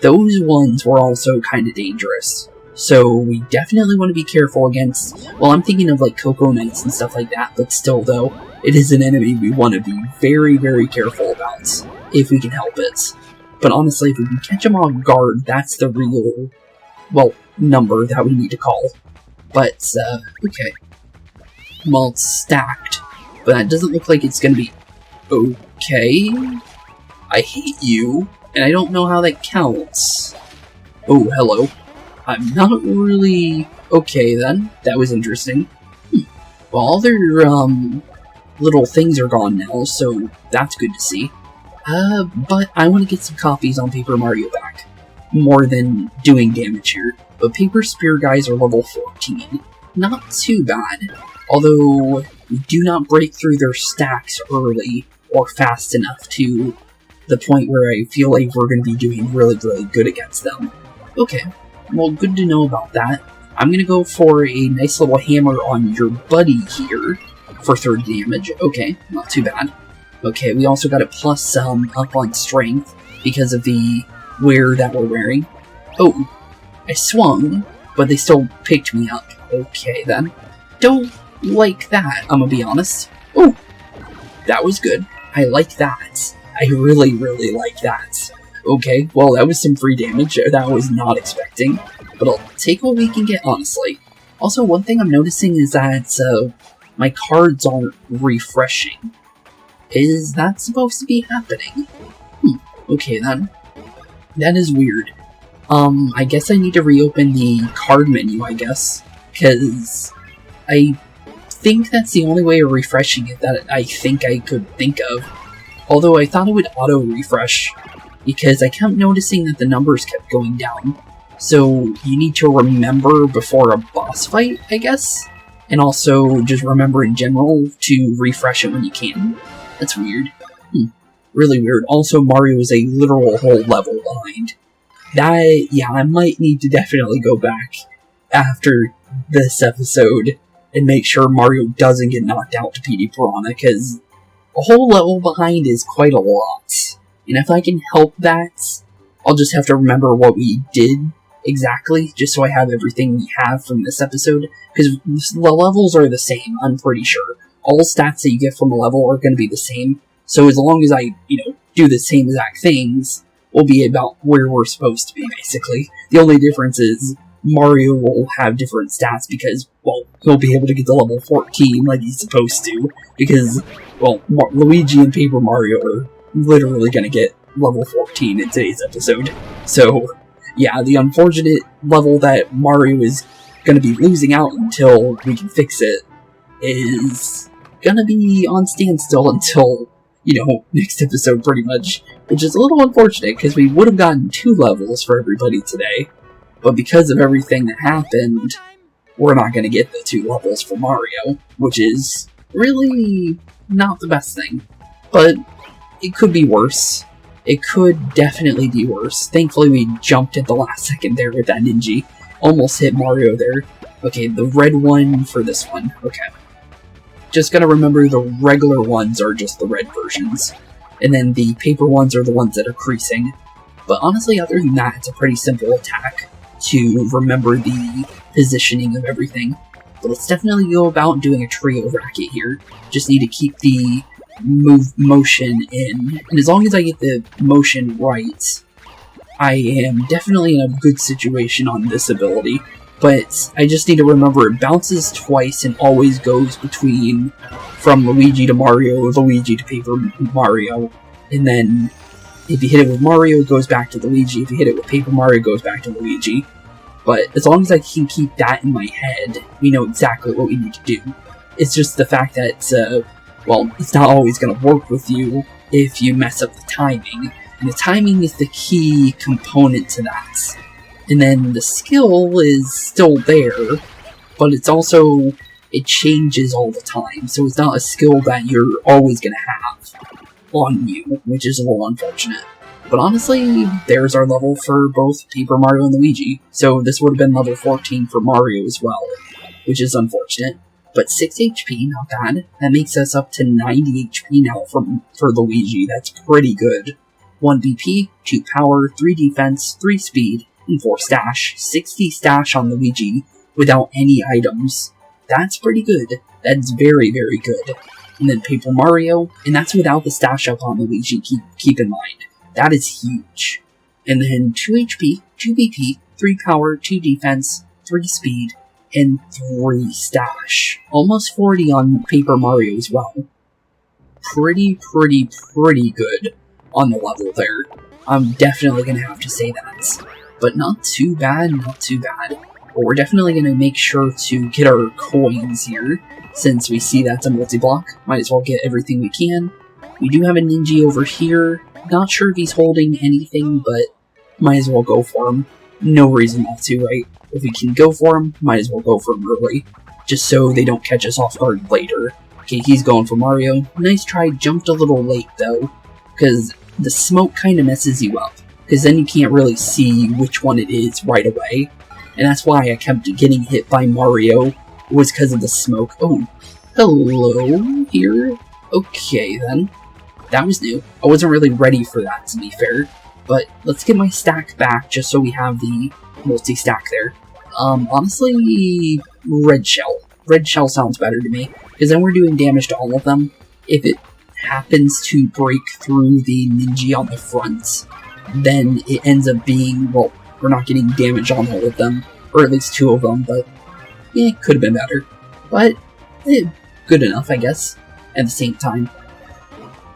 those ones were also kind of dangerous. So we definitely want to be careful against, well, I'm thinking of like Cocoa Knights and stuff like that, but still though, it is an enemy we want to be very, very careful about, if we can help it. But honestly, if we can catch them off guard, that's the real, well, number that we need to call. But, okay. Well, it's stacked, but that doesn't look like it's gonna be okay. I hate you, and I don't know how that counts. Oh, hello. I'm not really... Okay, then. That was interesting. Well, all their, little things are gone now, so that's good to see. But I want to get some copies on Paper Mario back. More than doing damage here. But Paper Spear guys are level 14. Not too bad. Although, we do not break through their stacks early or fast enough to the point where I feel like we're going to be doing really, really good against them. Okay. Well, good to know about that. I'm gonna go for a nice little hammer on your buddy here for 30 damage. Okay, not too bad. Okay, we also got a plus up on strength because of the wear that we're wearing. Oh, I swung, but they still picked me up. Okay, then. Don't like that, I'm gonna be honest. Oh, that was good. I like that. I really, really like that. Okay, well that was some free damage that I was not expecting, but I'll take what we can get, honestly. Also, one thing I'm noticing is that my cards aren't refreshing. Is that supposed to be happening? Okay then. That is weird. I guess I need to reopen the card menu, I guess, because I think that's the only way of refreshing it that I think I could think of. Although I thought it would auto-refresh, because I kept noticing that the numbers kept going down. So you need to remember before a boss fight, I guess? And also just remember in general to refresh it when you can. That's weird. Really weird. Also, Mario is a literal whole level behind. That, yeah, I might need to definitely go back after this episode and make sure Mario doesn't get knocked out to PD Piranha, because a whole level behind is quite a lot. And if I can help that, I'll just have to remember what we did exactly, just so I have everything we have from this episode, because the levels are the same, I'm pretty sure. All stats that you get from a level are going to be the same, so as long as I, do the same exact things, we'll be about where we're supposed to be, basically. The only difference is Mario will have different stats because, well, he'll be able to get to level 14 like he's supposed to, because, well, Luigi and Paper Mario are literally going to get level 14 in today's episode. So, yeah, the unfortunate level that Mario is going to be losing out until we can fix it is going to be on standstill until, next episode pretty much, which is a little unfortunate because we would have gotten 2 levels for everybody today, but because of everything that happened, we're not going to get the 2 levels for Mario, which is really not the best thing, but it could be worse. It could definitely be worse. Thankfully, we jumped at the last second there with that ninja. Almost hit Mario there. Okay, the red one for this one. Okay. Just gotta remember the regular ones are just the red versions. And then the paper ones are the ones that are creasing. But honestly, other than that, it's a pretty simple attack to remember the positioning of everything. But let's definitely go about doing a trio racket here. Just need to keep the motion in, and as long as I get the motion right, I am definitely in a good situation on this ability, but I just need to remember it bounces twice and always goes between from Luigi to Mario, Luigi to Paper Mario, and then if you hit it with Mario, it goes back to Luigi, if you hit it with Paper Mario, it goes back to Luigi. But as long as I can keep that in my head, we know exactly what we need to do. It's just the fact that well, it's not always going to work with you if you mess up the timing. And the timing is the key component to that. And then the skill is still there, but it's also, it changes all the time. So it's not a skill that you're always going to have on you, which is a little unfortunate. But honestly, there's our level for both Paper Mario and Luigi. So this would have been level 14 for Mario as well, which is unfortunate. But 6 HP, not bad. That makes us up to 90 HP now for Luigi. That's pretty good. 1 BP, 2 power, 3 defense, 3 speed, and 4 stash. 60 stash on Luigi without any items. That's pretty good. That's very, very good. And then Paper Mario, and that's without the stash up on Luigi, keep in mind. That is huge. And then 2 HP, 2 BP, 3 power, 2 defense, 3 speed, and 3 stash. Almost 40 on Paper Mario as well. Pretty good on the level there. I'm definitely going to have to say that. But not too bad, not too bad. But we're definitely going to make sure to get our coins here, since we see that's a multi-block. Might as well get everything we can. We do have a ninja over here. Not sure if he's holding anything, but might as well go for him. No reason not to, right? If we can go for him, might as well go for him early, just so they don't catch us off guard later. Okay, he's going for Mario. Nice try, jumped a little late though, because the smoke kind of messes you up, because then you can't really see which one it is right away, and that's why I kept getting hit by Mario, was because of the smoke. Oh, hello here. Okay then, that was new. I wasn't really ready for that, to be fair, but let's get my stack back just so we have the multi-stack there. Honestly, red shell. Red shell sounds better to me, because then we're doing damage to all of them. If it happens to break through the ninja on the front, then it ends up being, well, we're not getting damage on all of them, or at least 2 of them, but yeah, it could have been better. But good enough, I guess, at the same time.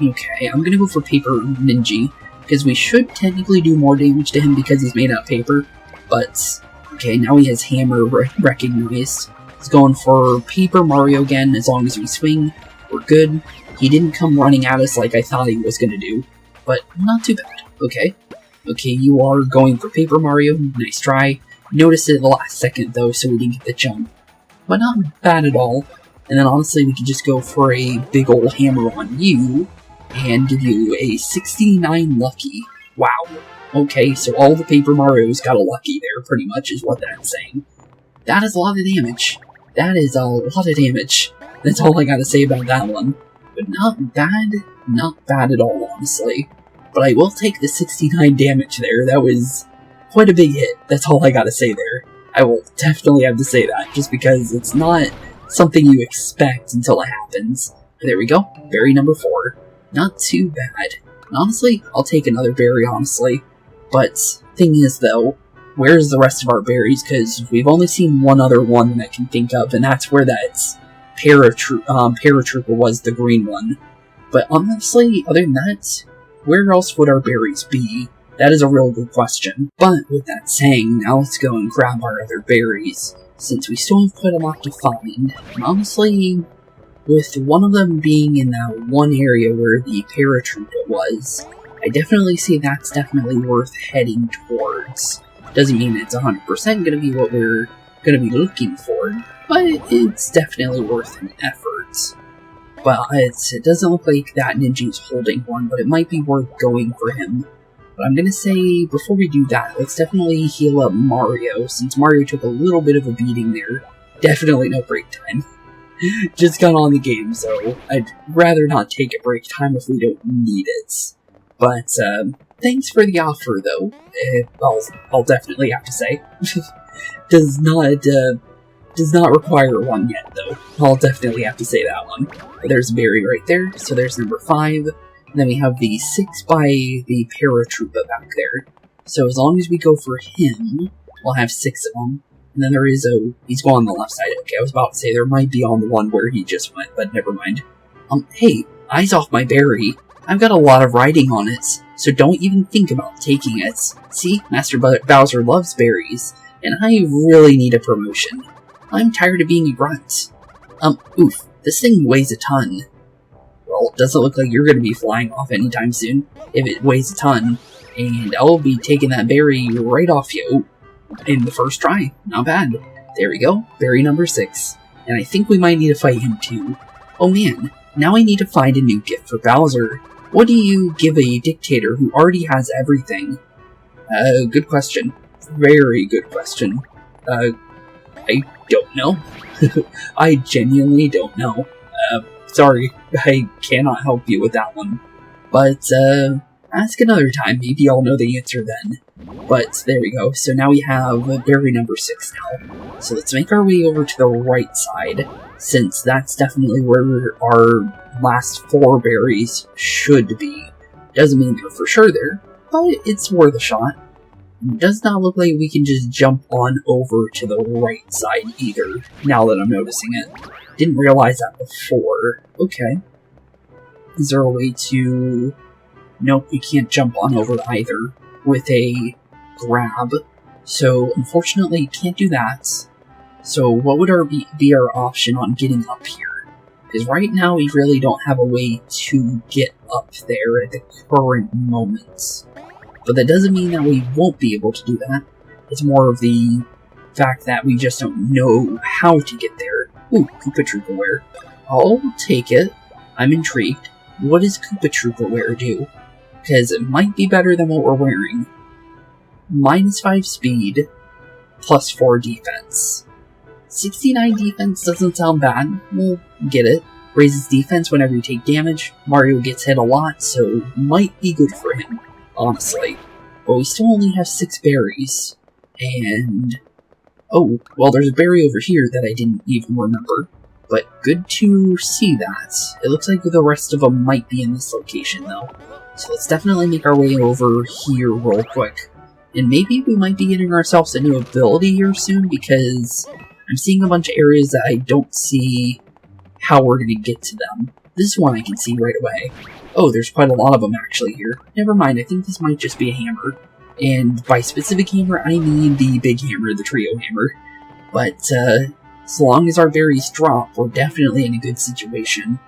Okay, I'm gonna go for Paper Ninja, because we should technically do more damage to him because he's made out of paper, but okay, now he has Hammer recognized. He's going for Paper Mario again. As long as we swing, we're good. He didn't come running at us like I thought he was gonna do, but not too bad. Okay, you are going for Paper Mario. Nice try. Noticed it at the last second though, so we didn't get the jump, but not bad at all. And then honestly, we could just go for a big old hammer on you and give you a 69 lucky. Wow. Okay, so all the Paper Marios got a lucky there, pretty much, is what that's saying. That is a lot of damage. That is a lot of damage. That's all I gotta say about that one. But not bad at all, honestly. But I will take the 69 damage there. That was quite a big hit. That's all I gotta say there. I will definitely have to say that, just because it's not something you expect until it happens. But there we go. Berry number 4. Not too bad. And honestly, I'll take another berry, honestly. But, thing is though, where's the rest of our berries? Because we've only seen one other one that I can think of, and that's where that paratrooper was, the green one. But honestly, other than that, where else would our berries be? That is a real good question. But with that saying, now let's go and grab our other berries, since we still have quite a lot to find. And honestly, with one of them being in that one area where the paratrooper was, I definitely see that's definitely worth heading towards. Doesn't mean it's 100% going to be what we're going to be looking for, but it's definitely worth an effort. Well, it doesn't look like that ninja's holding one, but it might be worth going for him. But I'm going to say, before we do that, let's definitely heal up Mario, since Mario took a little bit of a beating there. Definitely no break time. Just got on the game, so I'd rather not take a break time if we don't need it. But, thanks for the offer, though. I'll definitely have to say. Does not require one yet, though. I'll definitely have to say that one. But there's a berry right there, so there's number 5. And then we have the 6 by the paratrooper back there. So as long as we go for him, we'll have 6 of them. And then there is he's going on the left side. Okay, I was about to say there might be on the one where he just went, but never mind. Hey, eyes off my berry. I've got a lot of writing on it, so don't even think about taking it. See, Master Bowser loves berries, and I really need a promotion. I'm tired of being a grunt. Oof, this thing weighs a ton. Well, it doesn't look like you're going to be flying off anytime soon, if it weighs a ton, and I'll be taking that berry right off you in the first try. Not bad. There we go, berry number 6. And I think we might need to fight him too. Oh man, now I need to find a new gift for Bowser. What do you give a dictator who already has everything? Good question. Very good question. I don't know. I genuinely don't know. Sorry, I cannot help you with that one. But, ask another time, maybe I'll know the answer then. But, there we go, so now we have berry number 6 now. So let's make our way over to the right side, since that's definitely where our last 4 berries should be. Doesn't mean they're for sure there, but it's worth a shot. It does not look like we can just jump on over to the right side either, now that I'm noticing it. Didn't realize that before. Okay. Is there a way to... Nope, we can't jump on over either with a grab. So, unfortunately, can't do that. So, what would be our option on getting up here? Because right now, we really don't have a way to get up there at the current moment. But that doesn't mean that we won't be able to do that. It's more of the fact that we just don't know how to get there. Ooh, Koopa Troopa wear. I'll take it. I'm intrigued. What does Koopa Troopa wear do? Because it might be better than what we're wearing. -5 speed, +4 defense. 69 defense doesn't sound bad. We'll get it. Raises defense whenever you take damage. Mario gets hit a lot, so might be good for him, honestly. But we still only have 6 berries. And... oh, well, there's a berry over here that I didn't even remember. But good to see that. It looks like the rest of them might be in this location, though. So let's definitely make our way over here real quick. And maybe we might be getting ourselves a new ability here soon, because I'm seeing a bunch of areas that I don't see how we're going to get to them. This one I can see right away. Oh, there's quite a lot of them actually here. Never mind, I think this might just be a hammer. And by specific hammer, I mean the big hammer, the trio hammer. But, as long as our berries drop, we're definitely in a good situation.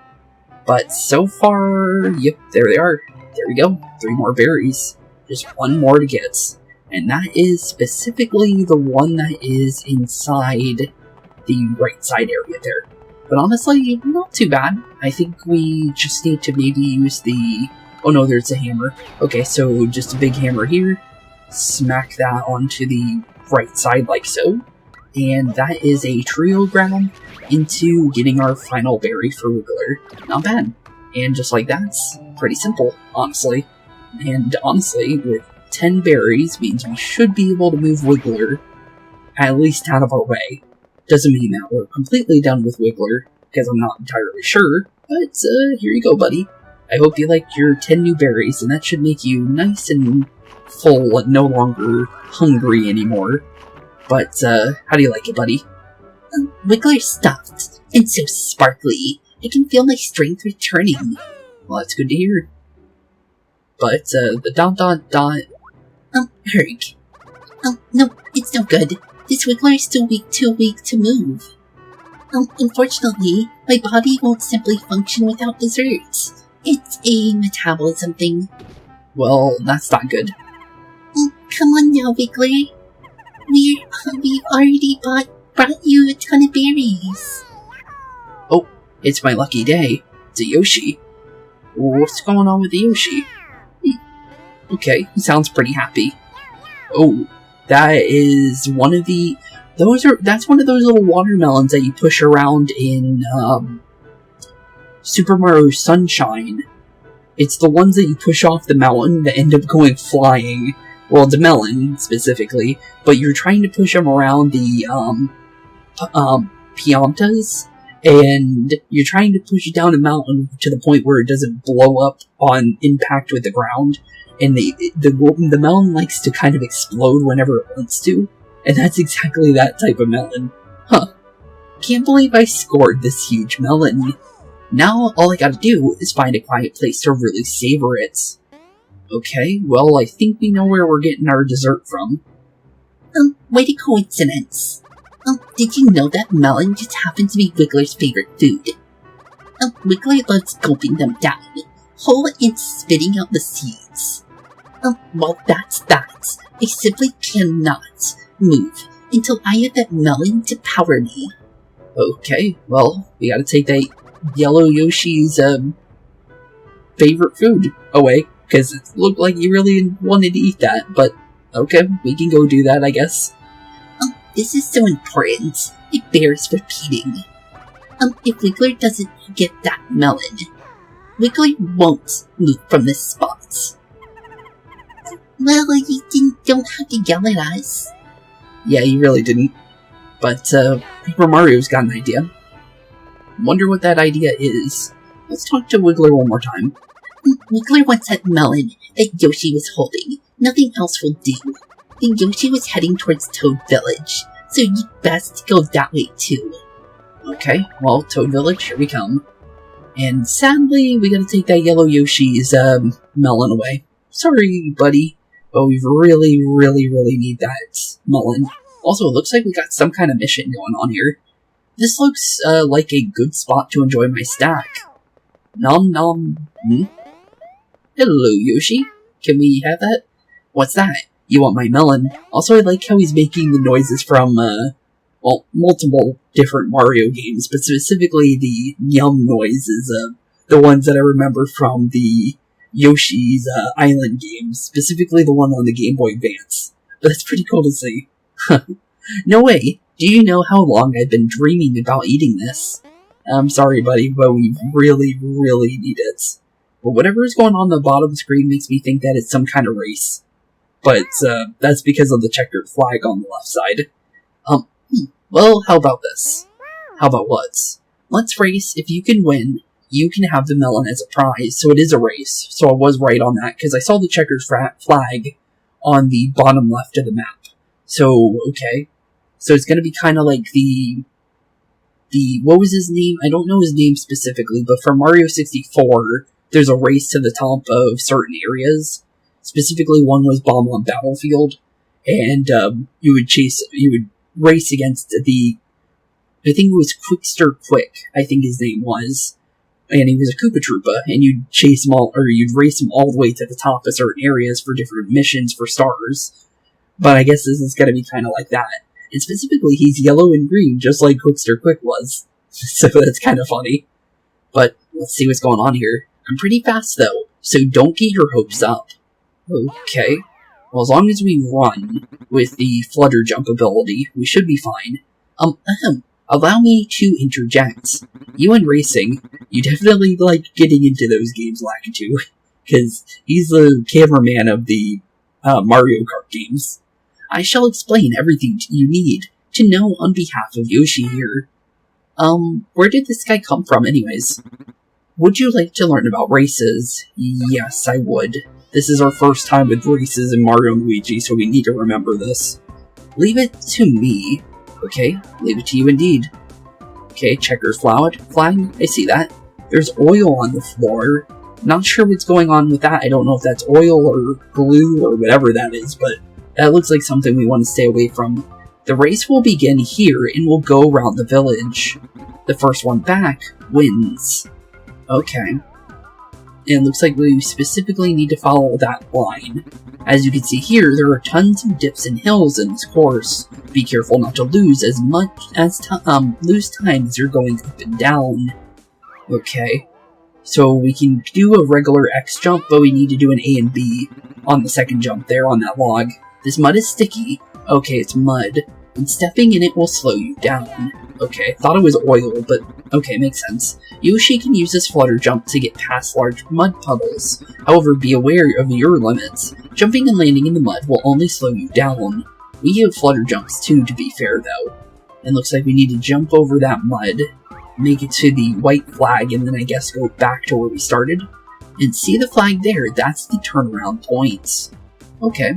But so far, yep, there they are. There we go. 3 more berries. Just 1 more to get. And that is specifically the one that is inside the right side area there. But honestly, not too bad. I think we just need to maybe use the... Oh no, there's a hammer. Okay, so just a big hammer here. Smack that onto the right side like so. And that is a trio grab into getting our final berry for Wiggler. Not bad. And just like that's pretty simple, honestly. And honestly, with 10 berries means we should be able to move Wiggler at least out of our way. Doesn't mean that we're completely done with Wiggler, because I'm not entirely sure, but here you go, buddy. I hope you like your 10 new berries, and that should make you nice and full and no longer hungry anymore. But, how do you like it, buddy? Wiggler's stuffed, and so sparkly. I can feel my strength returning. Well, that's good to hear. But, the ... Herg. Oh, no, it's no good. This Wiggler is too weak to move. Unfortunately, my body won't simply function without desserts. It's a metabolism thing. Well, that's not good. Come on now, Wiggler. We've already brought you a ton of berries. Oh, it's my lucky day. It's a Yoshi. What's going on with the Yoshi? Okay, he sounds pretty happy. Oh, that is one of the... That's one of those little watermelons that you push around in, Super Mario Sunshine. It's the ones that you push off the mountain that end up going flying. Well, the melon, specifically. But you're trying to push them around the, piantas. And you're trying to push it down a mountain to the point where it doesn't blow up on impact with the ground. And the melon likes to kind of explode whenever it wants to. And that's exactly that type of melon. Huh. Can't believe I scored this huge melon. Now all I gotta do is find a quiet place to really savor it. Okay, well I think we know where we're getting our dessert from. What a coincidence. Did you know that melon just happens to be Wiggler's favorite food? Wiggler loves gulping them down, whole and spitting out the seeds. Well, that's that. I simply cannot move until I have that melon to power me. Okay, well, we gotta take that yellow Yoshi's, favorite food away, because it looked like you really wanted to eat that, but okay, we can go do that, I guess. This is so important. It bears repeating. If Wiggler doesn't get that melon, Wiggler won't move from this spot. Well, you don't have to yell at us. Yeah, you really didn't. But, Paper Mario's got an idea. Wonder what that idea is. Let's talk to Wiggler one more time. Wiggler wants that melon that Yoshi was holding. Nothing else will do. And Yoshi was heading towards Toad Village, so you'd best go that way too. Okay, well, Toad Village, here we come. And sadly, we gotta take that yellow Yoshi's, melon away. Sorry, buddy, but we really need that melon. Also, it looks like we got some kind of mission going on here. This looks, like a good spot to enjoy my stack. Nom nom. Hello, Yoshi. Can we have that? What's that? You want my melon? Also, I like how he's making the noises from, well, multiple different Mario games, but specifically the yum noises, the ones that I remember from the Yoshi's, Island games, specifically the one on the Game Boy Advance. But that's pretty cool to see. No way! Do you know how long I've been dreaming about eating this? I'm sorry, buddy, but we really need it. But whatever is going on the bottom screen makes me think that it's some kind of race. But, that's because of the checkered flag on the left side. Well, how about this? How about what? Let's race. If you can win, you can have the melon as a prize. So it is a race. So I was right on that, because I saw the checkered flag on the bottom left of the map. So, okay. So it's going to be kind of like the what was his name? I don't know his name specifically, but for Mario 64, there's a race to the top of certain areas. Specifically, one was Bomb on Battlefield, and you would race against I think it was Quickster Quick, I think his name was, and he was a Koopa Troopa, and you'd chase him all, or you'd race him all the way to the top of certain areas for different missions for stars. But I guess this is going to be kind of like that. And specifically, he's yellow and green, just like Quickster Quick was. So that's kind of funny. But let's see what's going on here. I'm pretty fast, though, so don't get your hopes up. Okay. Well, as long as we run with the flutter jump ability, we should be fine. Allow me to interject. You and racing, you definitely like getting into those games, Lakitu, because he's the cameraman of the Mario Kart games. I shall explain everything you need to know on behalf of Yoshi here. Where did this guy come from anyways? Would you like to learn about races? Yes, I would. This is our first time with races in Mario and Luigi, so we need to remember this. Leave it to me. Okay, leave it to you indeed. Okay, checkered flag, I see that. There's oil on the floor. Not sure what's going on with that. I don't know if that's oil or glue or whatever that is, but that looks like something we want to stay away from. The race will begin here and will go around the village. The first one back wins. Okay. And it looks like we specifically need to follow that line. As you can see here, there are tons of dips and hills in this course. Be careful not to lose as much as lose time as you're going up and down. Okay. So we can do a regular X jump, but we need to do an A and B on the second jump there on that log. This mud is sticky. Okay, it's mud. And stepping in it will slow you down. Okay, thought it was oil, but okay, makes sense. Yoshi can use his flutter jump to get past large mud puddles. However, be aware of your limits. Jumping and landing in the mud will only slow you down. We have flutter jumps too, to be fair though. And looks like we need to jump over that mud, make it to the white flag, and then I guess go back to where we started. And see the flag there? That's the turnaround points. Okay.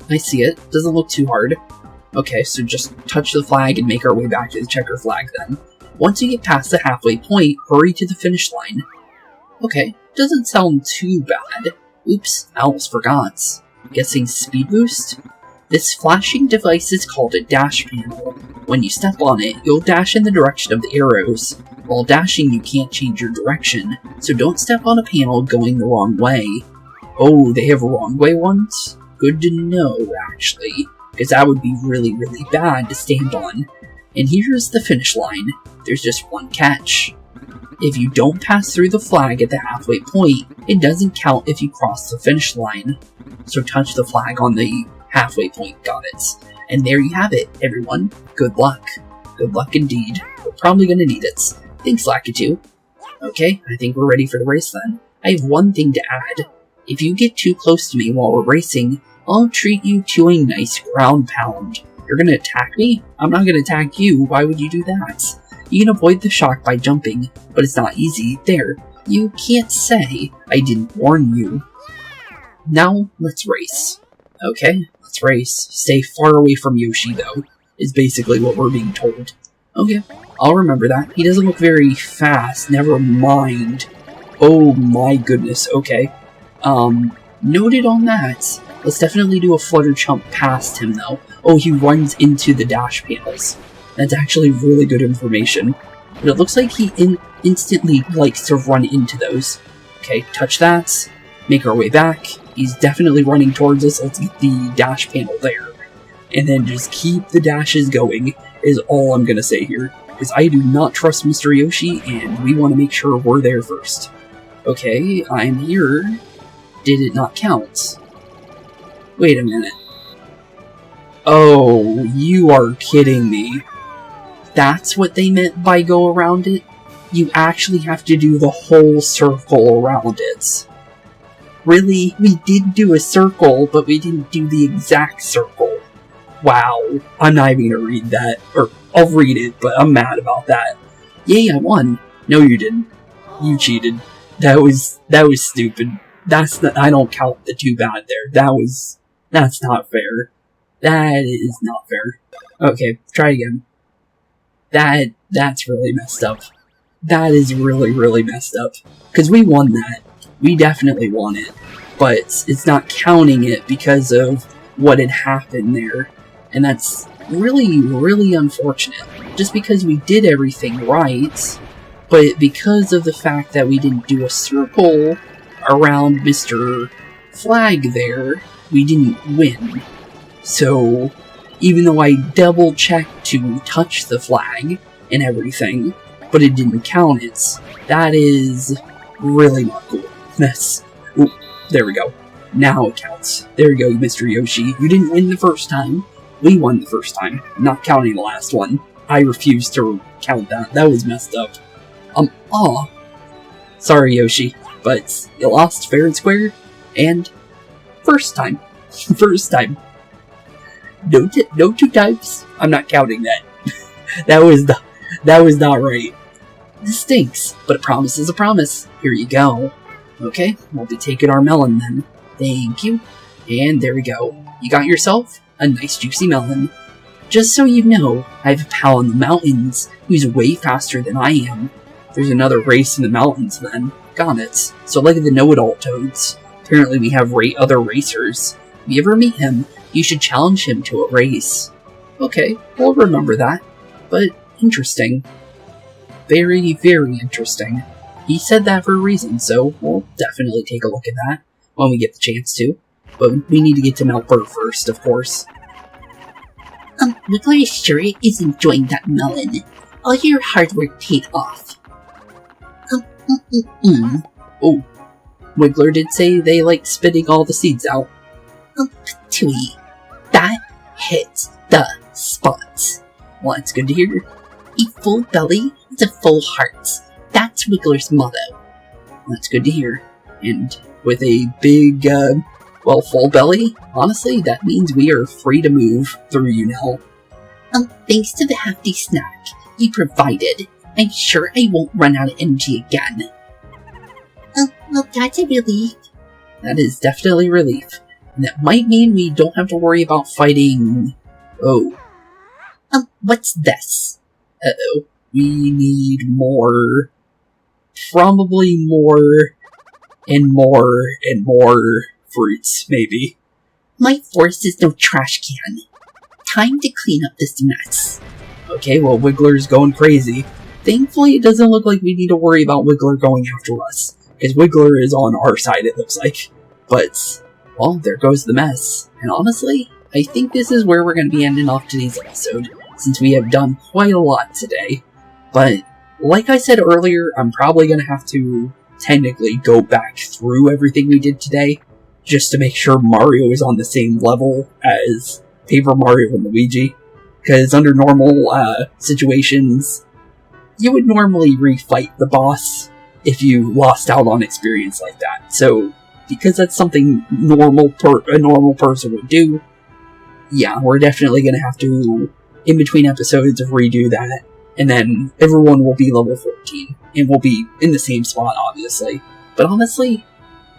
I see it. Doesn't look too hard. Okay, so just touch the flag and make our way back to the checker flag then. Once you get past the halfway point, hurry to the finish line. Okay, doesn't sound too bad. Oops, I almost forgot. Guessing speed boost? This flashing device is called a dash panel. When you step on it, you'll dash in the direction of the arrows. While dashing, you can't change your direction, so don't step on a panel going the wrong way. Oh, they have wrong way ones? Good to know, actually, because that would be really, really bad to stand on. And here's the finish line. There's just one catch. If you don't pass through the flag at the halfway point, it doesn't count if you cross the finish line. So touch the flag on the halfway point, got it. And there you have it, everyone. Good luck. Good luck indeed. We're probably gonna need it. Thanks, Lakitu. Okay, I think we're ready for the race then. I have one thing to add. If you get too close to me while we're racing, I'll treat you to a nice ground pound. You're gonna attack me? I'm not gonna attack you. Why would you do that? You can avoid the shock by jumping, but it's not easy. There. You can't say I didn't warn you. Now, let's race. Okay, let's race. Stay far away from Yoshi, though, is basically what we're being told. Okay, I'll remember that. He doesn't look very fast. Never mind. Oh my goodness, okay. Noted on that. Let's definitely do a flutter jump past him, though. Oh, he runs into the dash panels. That's actually really good information. But it looks like he instantly likes to run into those. Okay, touch that. Make our way back. He's definitely running towards us. Let's get the dash panel there. And then just keep the dashes going, is all I'm gonna say here. Because I do not trust Mr. Yoshi, and we want to make sure we're there first. Okay, I'm here. Did it not count? Wait a minute. Oh, you are kidding me. That's what they meant by go around it? You actually have to do the whole circle around it. Really? We did do a circle, but we didn't do the exact circle. Wow. I'm not even gonna read that. Or, I'll read it, but I'm mad about that. Yay, I won. No, you didn't. You cheated. That was stupid. I don't count the 2 bad there. That's not fair. That is not fair. Okay, try again. That's really messed up. That is really, really messed up. Because we won that. We definitely won it. But it's not counting it because of what had happened there. And that's really, really unfortunate. Just because we did everything right, but because of the fact that we didn't do a circle around Mr. Flag there, we didn't win. So, even though I double-checked to touch the flag and everything, but it didn't count it, that is really not cool. Ooh, there we go. Now it counts. There we go, Mr. Yoshi. You didn't win the first time. We won the first time. Not counting the last one. I refuse to count that. That was messed up. Aw. Sorry, Yoshi, but you lost fair and square, and first time. First time. No 2 times. I'm not counting that. that was not right. This stinks, but a promise is a promise. Here you go. Okay, we'll be taking our melon then. Thank you. And there we go. You got yourself a nice juicy melon. Just so you know, I have a pal in the mountains who's way faster than I am. There's another race in the mountains then. Got it. So like the know-it-all toads. Apparently we have other racers. If you ever meet him, you should challenge him to a race. Okay, we'll remember that. But interesting. Very, very interesting. He said that for a reason, so we'll definitely take a look at that when we get the chance to. But we need to get to Meltbur first, of course. Wiggler sure is enjoying that melon. All your hard work paid off. Oh, Wiggler did say they like spitting all the seeds out. Patooey. That hits the spot. Well, that's good to hear. A full belly is a full heart. That's Wiggler's motto. That's good to hear. And with a big, full belly, honestly, that means we are free to move through you now. Thanks to the hefty snack you provided, I'm sure I won't run out of energy again. Well, that's a relief. That is definitely a relief. And that might mean we don't have to worry about fighting... Oh. What's this? Uh-oh. We need more... Probably more... And more fruits, maybe. My forest is no trash can. Time to clean up this mess. Okay, well, Wiggler's going crazy. Thankfully, it doesn't look like we need to worry about Wiggler going after us, because Wiggler is on our side, it looks like. But, well, there goes the mess. And honestly, I think this is where we're going to be ending off today's episode, since we have done quite a lot today. But, like I said earlier, I'm probably going to have to technically go back through everything we did today, just to make sure Mario is on the same level as Paper Mario and Luigi. Because under normal situations, you would normally refight the boss if you lost out on experience like that. So, because that's something a normal person would do, yeah, we're definitely going to have to, in between episodes, redo that. And then everyone will be level 14, and we'll be in the same spot, obviously. But honestly,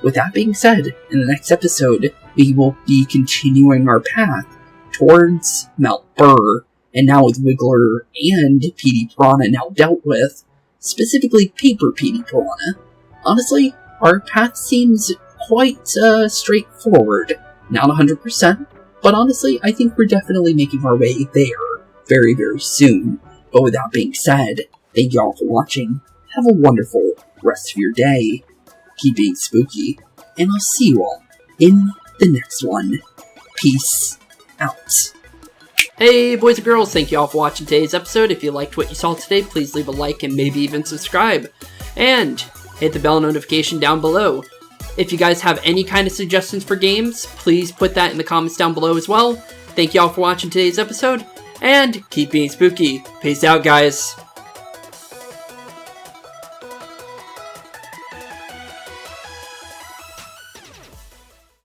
with that being said, in the next episode, we will be continuing our path towards Mount Burr, and now with Wiggler and PD Piranha now dealt with, specifically Paper PD Piranha. Honestly, our path seems quite straightforward. Not 100%, but honestly, I think we're definitely making our way there very, very soon. But with that being said, thank you all for watching. Have a wonderful rest of your day. Keep being spooky, and I'll see you all in the next one. Peace out. Hey boys and girls, thank you all for watching today's episode. If you liked what you saw today, please leave a like and maybe even subscribe. And hit the bell notification down below. If you guys have any kind of suggestions for games, please put that in the comments down below as well. Thank you all for watching today's episode, and keep being spooky. Peace out, guys.